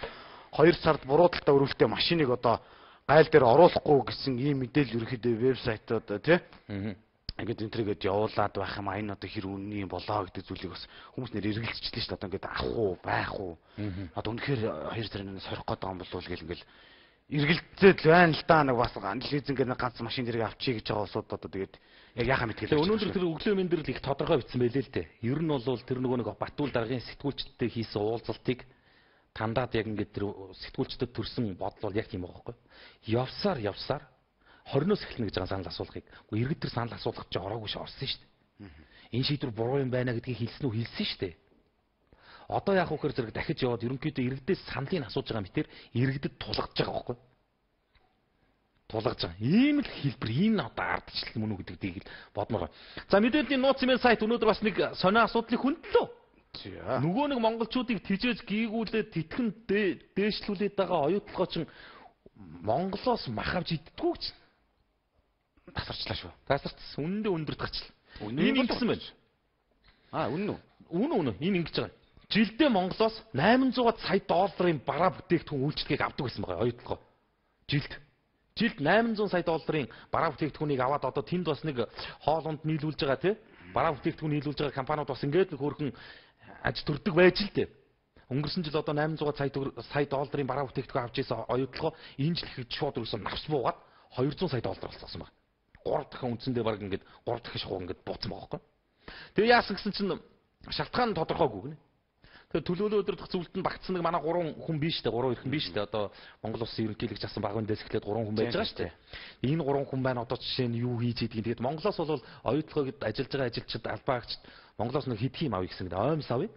2 сард буруу талдаа өрүүлтэй машиныг одоо гайл дээр оруулахгүй гэсэн ийм мэдээлэл ерөөхдөө вебсайтууд тий ингээд энтергээд явуулаад байх юм. Энэ одоо хэр үнний болоо гэдэг зүйлийг бас хүмүүс нэр эргэлзчихлээ шүү дээ. Одоо ингээд авах уу, байх уу. Одоо үнэхээр 2 сарын сорих гээд байгаа юм болов уу гэл ингээд эргэлзээд л байна л да. Нэг бас лизинг нэг ганц машин дэрэг авчий гэж байгаа усууд одоо тэгээд яг яхаа мэдгэлээ. Өнөөдөр тэр өглөө мэндэрл их тодорхой бичсэн байлээ л дээ. Ер нь бол тэр нөгөө нэг Батүл даргын сэтгүүлчдтэй хийсэн уулзалтыг тандаад яг ингээд тэр сэтгүүлчдэд төрсэн бодол бол яг тийм байгаа байхгүй. Явсаар 20-оос эхэлнэ гэж байгаа санал асуулгыг. Уу иргэд тэр санал асуулгад чи ороогүй ш орсон шүү дээ. Энэ шийдвэр буруу юм байна гэдгийг хэлсэн шүү дээ. Одоо яах вэ гэхээр зэрэг дахиж яваад ерөнхийдөө иргэдээс саналыг асууж байгаа мэтэр иргэдэд тулгаж байгаа байхгүй. Тулгаж байгаа. Ийм л хэлбэр энэ одоо ардчлал мөн үү гэдгийг бодмоор. За мэдээллийн нууцын сайт өнөөдөр бас нэг сонио асуудлыг хөндлөө. Нөгөө нэг монголчуудыг тижээж гийгүүлээд тэтгэн дээшлүүлээд байгаа оюутлогоо чин Монголоос мах авч иддэггүй гэж тасарчлаа шүү. Тасарчсан. Үнэндээ өндөрт гарчлаа. Энэ ингэсэн байна. Үнэн үү? Үнэн. Энэ ингэж байгаа. Жилдээ Монголоос 800 сая долларын бараа бүтээгдэхүүн үйлчлэгийг авдаг гэсэн байгаа оюутлогоо. Жилд 800 сая долларын бараа бүтээгдэхүүнийг аваад одоо тэнд бас нэг хоолунд нийлүүлж байгаа тий. Бараа бүтээгдэхүүн нийлүүлж байгаа компаниуд бас ингээд нэг хөрхэн аж төрдөг байж л дээ. Өнгөрсөн жил одоо 800 сая долларын бараа бүтээгдэхүүн авч ирсэн оюутлогоо энэ жил ихэд шууд өргөсөн навс буугаад 200 сая доллар болцсон байна. 3 дахин үндсэндээ баг ингээд 3 дахин шахуу ингээд бууцсан байгаа байхгүй. Тэгээ яасан гэсэн чинь шалтгаан нь тодорхойгүй гинэ. Тэгээ төлөөлөө өдөрдох зөвлөлтөнд багтсан нэг манай 3 хүн биш үү? 3 ирхэн биш үү? Одоо Монгол Улсын ерөнхийлөгч асан багын дэс эхлээд 3 хүн байж байгаа шүү дээ. Энэ 3 хүн байна одоо жишээ нь юу хийж ийдгийг. Тэгээд Монголоос бол оюутлогод ажиллаж байгаа ажилчид албаагчид Монголоос нэг хэдхийм авъя гэсэн гэдэг. Оймс авъя.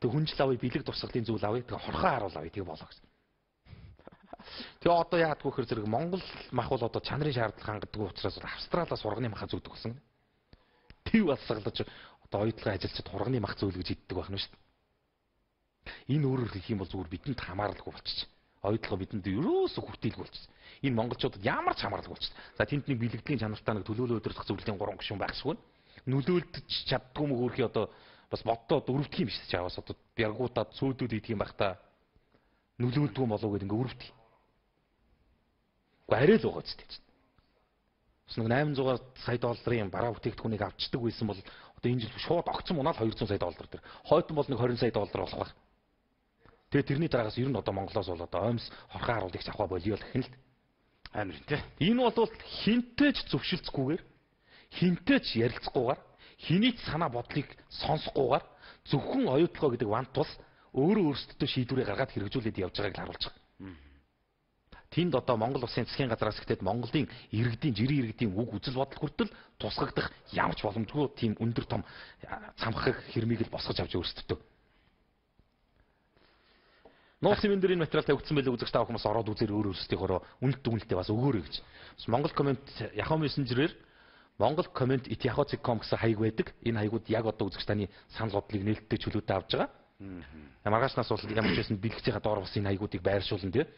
Тэгээ хүнжил авъя, бэлэг дурсгалын зүйл авъя. Тэгээ хорхоо харуул авъя. Тэгээ болоо гэсэн. Тэгээ одоо яадгүй хэр зэрэг Монгол мах бол одоо чанарын шаардлага хангадаг учраас Австралиас урганы махаа зүүдэг болсон. Тэв басгалж одоо оюутлогын ажилчид урганы мах зөөлгөж иддэг байх нь шүү дээ. Энэ өөрөөр хэлэх юм бол зүгээр бидэнд хамааралгүй болчих. Оюутлого бидэнд ерөөсө хүртээлгүй болчих. Энэ монголчуудад ямар ч хамааралгүй болчих. За тэнд нэг бэлэгдлийн чанартай нэг төлөөлөө өдөртөх зөвлөлийн 3 гишүүн байхшгүй. Нөлөөлдөж чаддгүй мөгөөрхий одоо бас боддоо өрөвдөх юм биш ч аваас одоо бяргуудад цөөдүүд идэх юм байх та нөлөөлдгүй болов гэдэг ингээ өрөвдөх. Арай л байгаа ч тийм. Бас нэг 800 сая долларын бараа бүтээгдэхүүнийг авчдаг байсан бол одоо энэ жил шууд огцон унаад 200 сая доллар дээр. Хойтон бол нэг 20 сая доллар болох байх. Тэгээ тэрний дараагаас ер нь одоо Монголоос бол одоо оймс хорхоо харуулыг авах болио л гэх юм л. Амар тийм. Энэ бол хинтэж зөвшөлдсгүйгээр хинтэж ярилцахгүйгээр хэний ч санаа бодлыг сонсохгүйгээр зөвхөн оюутлогоо гэдэг вант тус өөрөө өөрсдөө шийдвэрээ гаргаад хэрэгжүүлээд явж байгааг л харуулж байгаа. Тэнд одоо Монгол Улсын засгийн газраас ихтэй Монголын иргэдийн жирийн иргэдийн үг үзэл бодол хүртэл тусгагдах ямар ч боломжгүй тийм өндөр том цамхаг хэрмийг л босгож авч өөрсдөө. Нууцын энэ материал тавигдсан байлаа үзэгч та хүмүүс ороод үзээр өөр өөрсдийнхөө үнэлт дүгнэлтээ бас өгөөрэй гэж. Монгол комент Yahoo Messenger-ээр Монгол комент @yahoo.com гэсэн хаяг байдаг. Энэ хаягууд яг одоо үзэгч таны санал бодлыг нээлттэй чөлөөтэй авч байгаа. Маргаашнаас бол ямар ч байсан бэлгэцийнхаа доор бас энэ хаягуудыг байршуулна тий.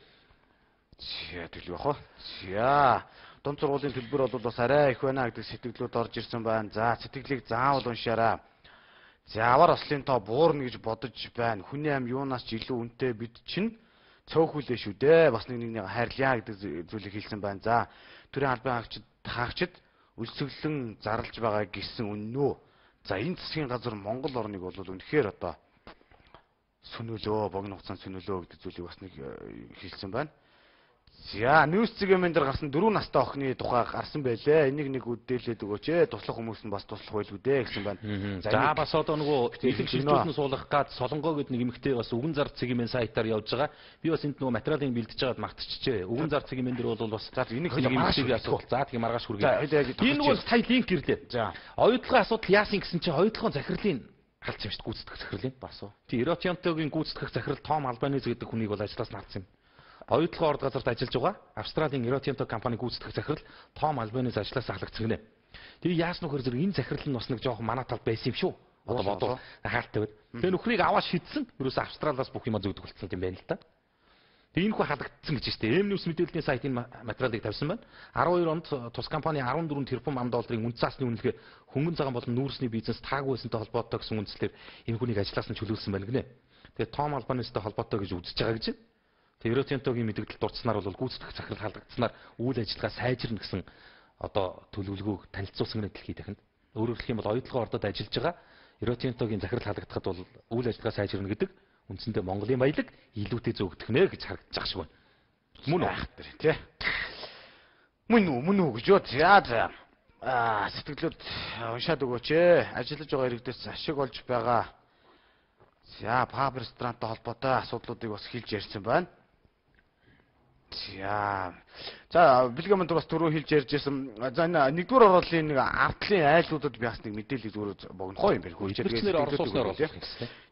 Тэгэл яах вэ? За дунд сургуулийн төлбөр бол бас арай их байна гэдэг сэтгэлүүд орж ирсэн байна. За сэтгэлийг заавал уншаарай. Завар ослын тоо буурна гэж бодож байна. Хүний ам юунаас ч илүү үнэтэй бид чинь цөөхүүлээ шүү дээ. Бас нэг хайрлаа гэдэг зүйлийг хэлсэн байна. За төрийн албан хаагчид өлсгөлэн зарлж байгаа гэсэн үнэнөө. За энэ засгийн газар Монгол орныг бол үнэхээр одоо сүнөлөө, богино хугацаанд сүнөлөө гэдэг зүйлийг бас нэг хэлсэн байна. За нүүс цэгийн дээр гарсан 4 настай охины тухай гарсан байлээ. Энийг нэг үдээлээд өгөөч ээ. Туслах хүмүүс нь бас туслах байлгүй дээ гэсэн байна. За бас одоо нөгөө ихэнх шилжүүлэн суулгах гад Солонгоо гэдэг нэг эмэгтэй бас Үгэн зар цэгийн сайтаар явж байгаа. Би бас энд нөгөө материалыг бэлдэж байгаад мартчихжээ. Үгэн зар цэгийн дээр бол бас за энийг эмэгтэйг асуух. За тэгээ маргааш хүргэе. Энэ нөгөө сая линк ирлээ. За оюутлогын асуудал яасан гэсэн чинь оюутлогын захирлын халдсан юм шүү дээ. Гүйцэтгэх захирлын бас уу. Тий Эротиантогийн гүйцэтгэх захирал Том Албанез гэдэг хүнийг бол ажлаас наадсан юм. Оюутлогын орд газарт ажиллаж байгаа Австралийн Эротианто компани гүйцэтгэх захирал Том Албанез ажлаас халагдсан гинэ. Тэгээ яасан нөхөр зэрэг энэ захирал нь бас нэг жоохон манай талд байсан юм шүү. Одоо бодвол хаалттай байд. Тэгээ нөхрийг аваад шидсэн. Ерөөсө Австралиас бүх юм зөөдөг болчихсон юм байна л та. Тэгээ энэ хүү халагдсан гэж штэ. M-News мэдээллийн сайт энэ материалыг тавьсан байна. 12 онд тус компани 14 тэрбум ам.долларын үнэт цаасны үнэлгээ хөнгөн цагаан болон нүүрсний бизнес таагүй байсантай холбоотой гэсэн үндслээр энэ хүнийг ажлаас нь чөлөөлсөн байна гинэ. Тэгээ Том Албанезтай холбоотой гэж үзэж байгаа гэж. Тэгээ Эротиантогийн мэдээлэл дурдсанаар бол гүйцэтгэх захирал халагдсанаар үйл ажиллагаа сайжирна гэсэн одоо төлөвлөгөөг танилцуулсан гэнэ дэлхийд дахинд. Өөрөөр хэлэх юм бол оюутлогын ордод ажиллаж байгаа Эротиантогийн захирал халагдахад бол үйл ажиллагаа сайжирна гэдэг үндсэндээ Монголын баялаг илүүтэй зөөгдөх нэ гэж харагдаж байгаа шиг байна. Мөн үү тий. Мөн үү гэж бод. За сэтгэлүүд уншаад өгөөч ээ. Ажиллаж байгаа иргэдээс ашиг олж байгаа. За паб ресторантай холбоотой асуудлуудыг бас хэлж ярьсан байна. За бэлгэмэнд бас түрүү хэлж ярьж ирсэн. За энэ нэгдүгээр оролын нэг ардлын айлуудад би бас нэг мэдээлэл зүгээр богинохоо юм байна. Хөлжлөөр оролцуулснаар болсон.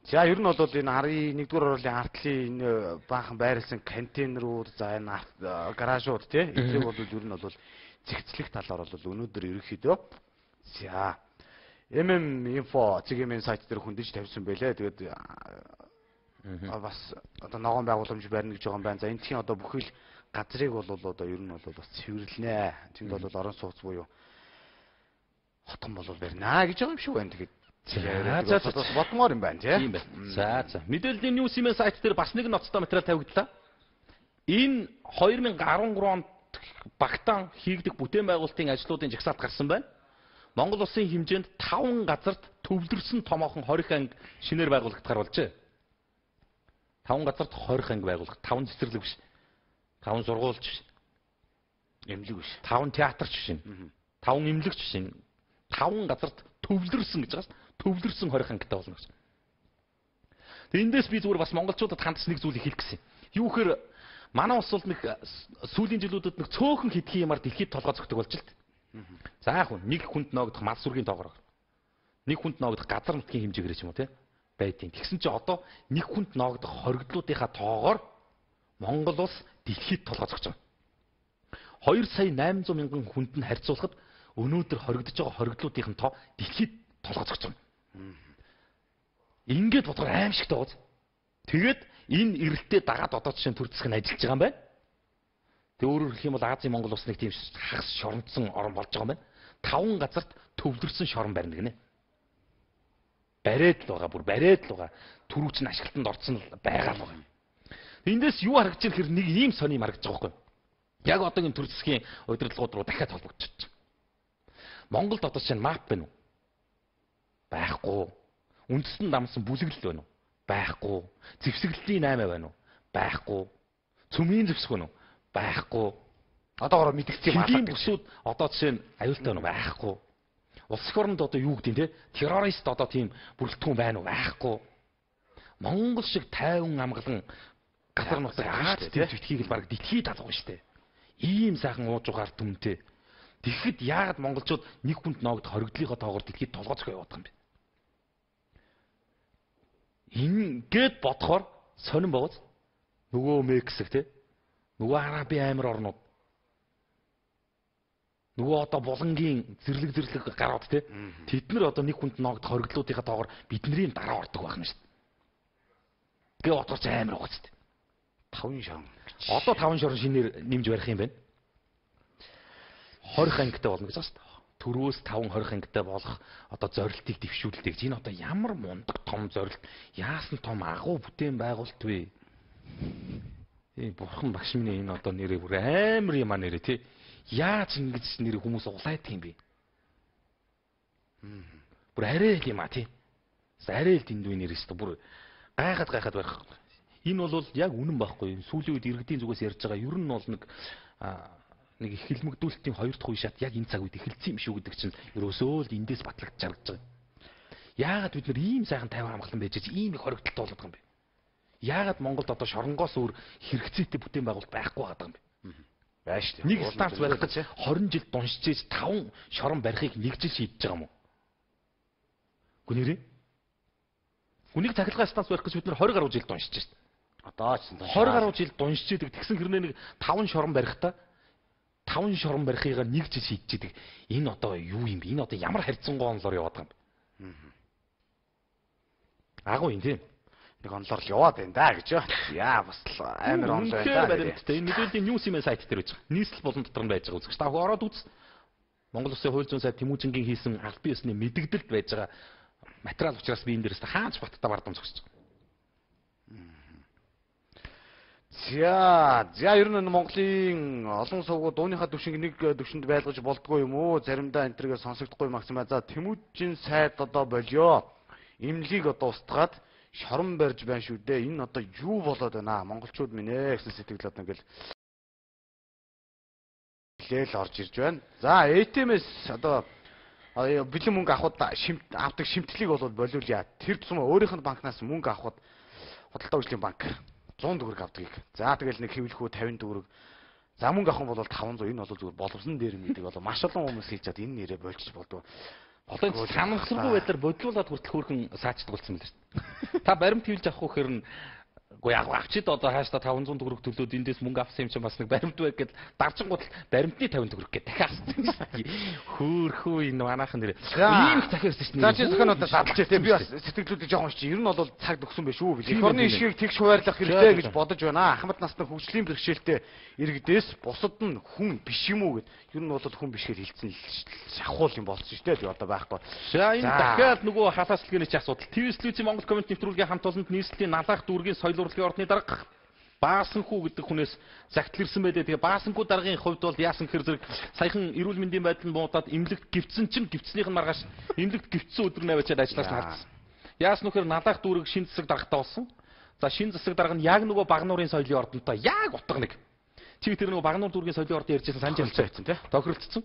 За ер нь бол энэ арын нэгдүгээр оролын ардлын энэ баахан байрлсан контейнерууд, за энэ гаражууд тий эдрийг бол ер нь бол зэгцлэх талаар бол өнөөдөр ерөнхийдөө за info цэгийн сайт дээр хөндөж тавьсан байлээ. Тэгээд бас одоо ногоон байгууламж барьна гэж байгаа юм байна. За энэ тийм одоо бүхэл газрыг бол одоо ер нь бол бас цэвэрлэнэ. Тэнд бол орон сууц буюу хотгон бол барьна гэж байгаа юм шиг байна. Тэгээд за бодмоор юм байна тийм байна. За мэдээллийн News-ийн сайт дээр бас нэг ноцтой материал тавигдлаа. Энэ 2013 онд Багтаан хийгдэх бүтээн байгуулалтын ажлуудын жагсаалт гарсан байна. Монгол улсын хэмжээнд 5 газарт төвлөрсөн томоохон хорих анги шинээр байгуулагдахаар болжээ. 5 газарт хорих анги байгуулах, 5 цэцэрлэг биш. 5 сургуульч биш. Эмнэлэг биш. 5 театрч биш. 5 имлэгч шин 5 газарт төвлөрсөн гэж байгаас төвлөрсөн 20 ангитай болно гэж. Тэгээ эндээс би зүгээр бас монголчуудад хандс нэг зүйл хэлэх гэсэн. Юу гэхээр манай улс бол нэг сүүлийн жилүүдэд нэг цөөхөн хэдхэн юмар дэлхийд толгой зөгтөг болж л дээ. За яг хүн нэг хүнд ноогдох мал сүргийн тоогоор. Нэг хүнд ноогдох газар нутгийн хэмжээгээр ч юм уу те байдیں۔ Тэгсэн чинь одоо нэг хүнд ноогдох хоригдлуудынхаа тоогоор Монгол улс дэлхийд толгой зогч байгаа. 2,800,000 хүнд нь харьцуулахад өнөөдөр хоригдож байгаа хоригдлуудын тоо дэлхийд толгой зогч байгаа. Ингээд бодохоор аимшигтай гоц. Тэгээд энэ эрэлтээ дагаад одоо жишээ нь төр засаг нь ажиллаж байгаа юм байна. Тэг өөрөөр хэлэх юм бол Азийн Монгол улс нэг тийм хагас шоронцсон орн болж байгаа юм байна. 5 газарт төвлөрсөн шорон барина гинэ. Бариад л байгаа, бүр бариад л байгаа. Түрүүч нь ашиглалтанд орсон л байгаа л байгаа. Эндээс юу харагдаж байгаа хэрэг нэг ийм сони юм харагдаж байгаа байхгүй юу? Яг одоогийн төр засгийн удирдлагууд руу дахиад холбогдчихж байна. Монголд одоо чинь мап байна уу? Байхгүй. Үндэстэн дамсан бүлэглэл байна уу? Байхгүй. Зэвсэглэлийн 8 байна уу? Байхгүй. Цөмийн зэвсэг байна уу? Байхгүй. Одоогоор мэдгдсэн юм аа. Бүсүүд одоо жишээ нь аюултай байна уу? Байхгүй. Улс их оронд одоо юу гэдэг нь те? Террорист одоо тийм бүрэлдэхүүн байна уу? Байхгүй. Монгол шиг тайван амгалан газар нутаг Аз төвчдгийг л баг дэлхийд алгав штэ. Ийм сайхан ууж угаар түмтэй. Тэгэхэд яагаад монголчууд нэг хүнд ноогд хоригдлынхаа тоогоор дэлхийд толгойцох яваад байгаа юм бэ? Ингээд бодохоор сонирн богоц. Нөгөө Мексик те. Нөгөө Арабын аймар орнууд. Нөгөө одоо булангийн зэрлэг гарууд те. Тэд нар одоо нэг хүнд ноогд хоригдлуудынхаа тоогоор бидний дараа ордог байх юм шүү дээ. Тэгээ бодохоор ч аймар гоц те. 5 шорон. Одоо 5 шорон шинээр нэмж барих юм байна. 20 ангитай болно гэж байна шүү дээ. Төрөөс 5-20 ангитай болох одоо зорилтыг дэвшүүлдэг. Энэ одоо ямар мундаг том зорилт, яасан том агуу бүтээн байгуулалт вэ? Бурхан багш минь энэ одоо нэрээ бүр амар юм а нэрээ тий. Яаж ингэж нэрээ хүмүүс улайдаг юм бэ? Бүр арай л юм а тий. Арай л дэндүү нэрээс бүр гайхаад байх. Энэ бол яг үнэн байхгүй. Сүүлийн үед иргэдийн зүгээс ярьж байгаа. Ер нь бол нэг их хилмигдүүлэлтийн 2 дахь үе шат яг энэ цаг үед эхэлсэн юм шүү гэдэг чинь ерөөсөө л эндээс батлагдж харагдаж байгаа. Яагаад бид нар ийм сайхан тайван амгалан байж ийм их хоригдолтой болоод байгаа юм бэ? Яагаад Монголд одоо шоронгоос өөр хэрэгцээтэй бүтээн байгуулалт байхгүй байгаа юм бэ? Байна шүү дээ. Нэг станц барих гэж 20 жил дуншиж 5 шорон барихыг нэг жил шийдэж байгаа юм уу? Гүнэрээ? Үнийг цахилгаан станц барих гэж бид нар 20 гаруй жил дуншиж шээ. Одоо ч 20 гаруй жил дуншиж идэг. Тэгсэн хэрнээ нэг 5 шорон барихтаа 5 шорон барихыгаа нэг жил шийдчихэдэг. Энэ одоо юу юм бэ? Энэ одоо ямар харьцангуй онлоор яваад байгаа юм бэ? Агуу юм тийм. Нэг онлоор л яваад байна да гэж байна. Яа бас амар онлоор байна да. Энэ мэдээллийн ньюс юм сайт дээр байж байгаа. Нийслэл болон дотор нь байж байгаа үзэгч. Та ороод үз. Монгол Улсын хууль зүйн сайд Тэмүүжингийн хийсэн албан ёсны мэдэгдэлд байж байгаа материал учраас би энэ дээрээс хаач баттай бардам зогсож байгаа. За ер нь Монголын олон сувгууд дууныхаа төвшинг нэг төвшөнд байлгаж болдгоо юм уу? Заримдаа энэ төргээ сонсогдохгүй максимаа. За Тэмүүжин сайд одоо болио. Имлэгийг одоо устгаад шорон барьж байна шүү дээ. Энэ одоо юу болоод байна аа? Монголчууд минь гэсэн сэтгэл одоо ингээл хэлэл орж ирж байна. За ATM-с одоо бэлэн мөнгө авахд авдаг шимтгэлийг бол болиулъя. Тэр тусмаа өөрийнх нь банкнаас мөнгө авахд Худалдаа хөгжлийн банк 100 төгрөг авдгийг. За тэгэл нэг хэвлэхүү 50 төгрөг. За мөнгө авах юм бол 500. Энэ бол зүгээр боловсон дээр мэддэг болоо. Маш олон хүмүүс хийж чад энэ нэрээ болчих болдгоо. Одоо санамсаргүй байдлаар бодлуулаад хүртэл хөөрхөн саачдаг болсон байл шүү дээ. Та баримт хөвлж авах хөөр нь үгүй яг авчид одоо хаашаа 500 төгрөг төлөөд эндээс мөнгө авсан юм чинь бас нэг баримт байг гэд дарчингууд баримтны 50 төгрөг гэд дахиад авсан. Хөөхөө энэ манайхан нэр. Ийм захиарсан шүү дээ. За чи захиануудаа садлж тий би бас сэтгэлдүүдийг жоохон чи ер нь бол цаг өгсөн байх шүү. Эх орны ишгийг тэгш хуваарлах хэрэгтэй гэж бодож байна. Ахмад насны хөгжлийн бэрхшээлтэй иргэдээс бусад нь хүн биш юм уу гэд ер нь бол хүн биш гэж хэлсэн шахуул юм болсон шүү дээ. Одоо байхгүй. За энэ дахиад нөгөө халааслгийн чи асуудал. ТV-ийн Монгол коммент нэвтрүүлгийн хамт олонд нийслэлийн налах дүүргийн соёл орны дарга Баасанхүү гэдэг хүнээс загтал ирсэн байлээ. Тэгээ Баасанхүү даргын хувьд бол яасан гэхээр зэрэг саяхан эрүүл мэндийн байдал буудаад эмнэлэгт гівцсэн чинь гівцснийх нь маргааш эмнэлэгт гівцсэн өдөр наваачаад ажиллаас нь хардсан. Яасан нөхөр налах дүүрэг шин засаг даргатай болсон. За шин засаг дарга нь яг нөгөө Багнуурын соёлын ордонтой яг утга нэг. Чи тэр нөгөө Багнуур дүүргийн соёлын ордон ярьжсэн санаж явуулсан тийм тохиролцсон.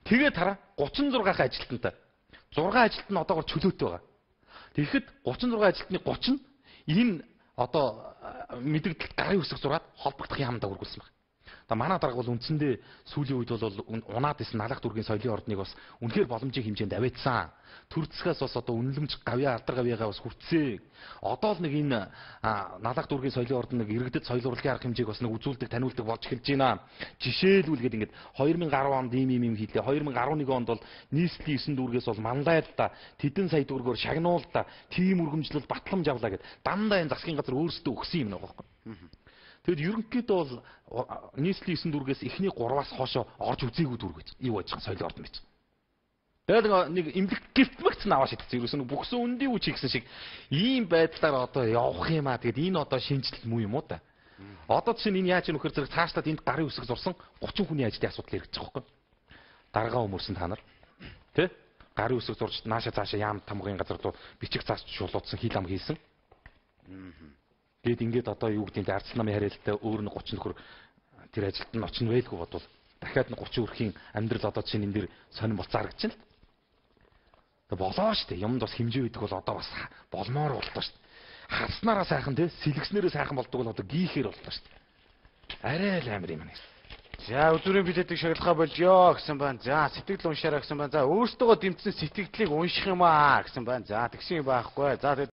Тэгээд хараа 36-ах ажилтнтай. 6 ажилт нь одоогор чөлөөтэй байгаа. Тэгэхэд 36 ажилтны 30 нь энэ одоо мэдээлэлд гарын үсэг зураад холбогдох яамдаа үргэлжлсэн байна. Одоо манай дарга бол үндсэндээ сүүлийн үед бол унаад исэн налах дүүргийн соёлын ордныг бас үнэхээр боломжийн хэмжээнд авэдсан. Төрцгөөс бас одоо үнэлэмж гавьяа алдар гавьяагаа бас хүртсэн. Одоо л нэг энэ налах дүүргийн соёлын ордон нэг иргэдэд соёл урлагийн арга хэмжээг бас нэг үзүүлдэг, таниулдаг болж эхэлж байна. Жишээлбэл ингээд 2010 онд ийм хийлээ. 2011 онд бол нийслэлийн 9 дүүргээс бол мандаад та тэдэн сая дүүргөөр шагнуул та тим үргэмжлэл батламж авлаа гэд дандаа энэ засгийн газар өөрсдөө өгсөн юм нэг байхгүй. Тэгэд ерөнхийдөө бол нийслэлийн 9 дүүргээс эхний 3-аас хоошоо орж үзээгүй дүүрг гэж юу байж байгаа соёлын ордон гэж. Тэгээд нэг имлэг гифтмэгц наваа шидсэн. Ерөөсөө бүхсэн үндийн үуч хийсэн шиг ийм байдлаар одоо явах юм аа. Тэгэд энэ одоо шинжлэл муу юм уу та. Одоо чинь энэ яаж нөхөр зэрэг цаашдаа энд гарын үсэг зурсан 30 хүний ажлын асуудал хэрэгжиж байгаа байхгүй. Даргаа өмөрсөн та нар. Тэ? Гарын үсэг зурж нааша цаашаа яам тамгын газар руу бичих цааш шулуудсан хил ам хийсэн. Гээд ингээд одоо юу гэдэг нь ардсан намын харилцаа өөр нь 30 нөхөр тэр ажилд нь очно байлгүй бодвол дахиад нь 30 өрхийн амьдрал одоо чинь энэ дэр сонирн болцоо харагдчихна л. Тэгээ болоо штэ. Юмд бас хэмжээ өгдөг бол одоо бас болмоор боллоо штэ. Харснараа сайхан те сэлгэснээрээ сайхан болдог бол одоо гийхээр боллоо штэ. Арай л амар юм аа. За өдрийн билетийг шагналхаа болжё гэсэн байна. За сэтгэл уншаараа гэсэн байна. За өөртөө дэмжсэн сэтгэлдлийг унших юм аа гэсэн байна. За тэгсэн юм байхгүй. За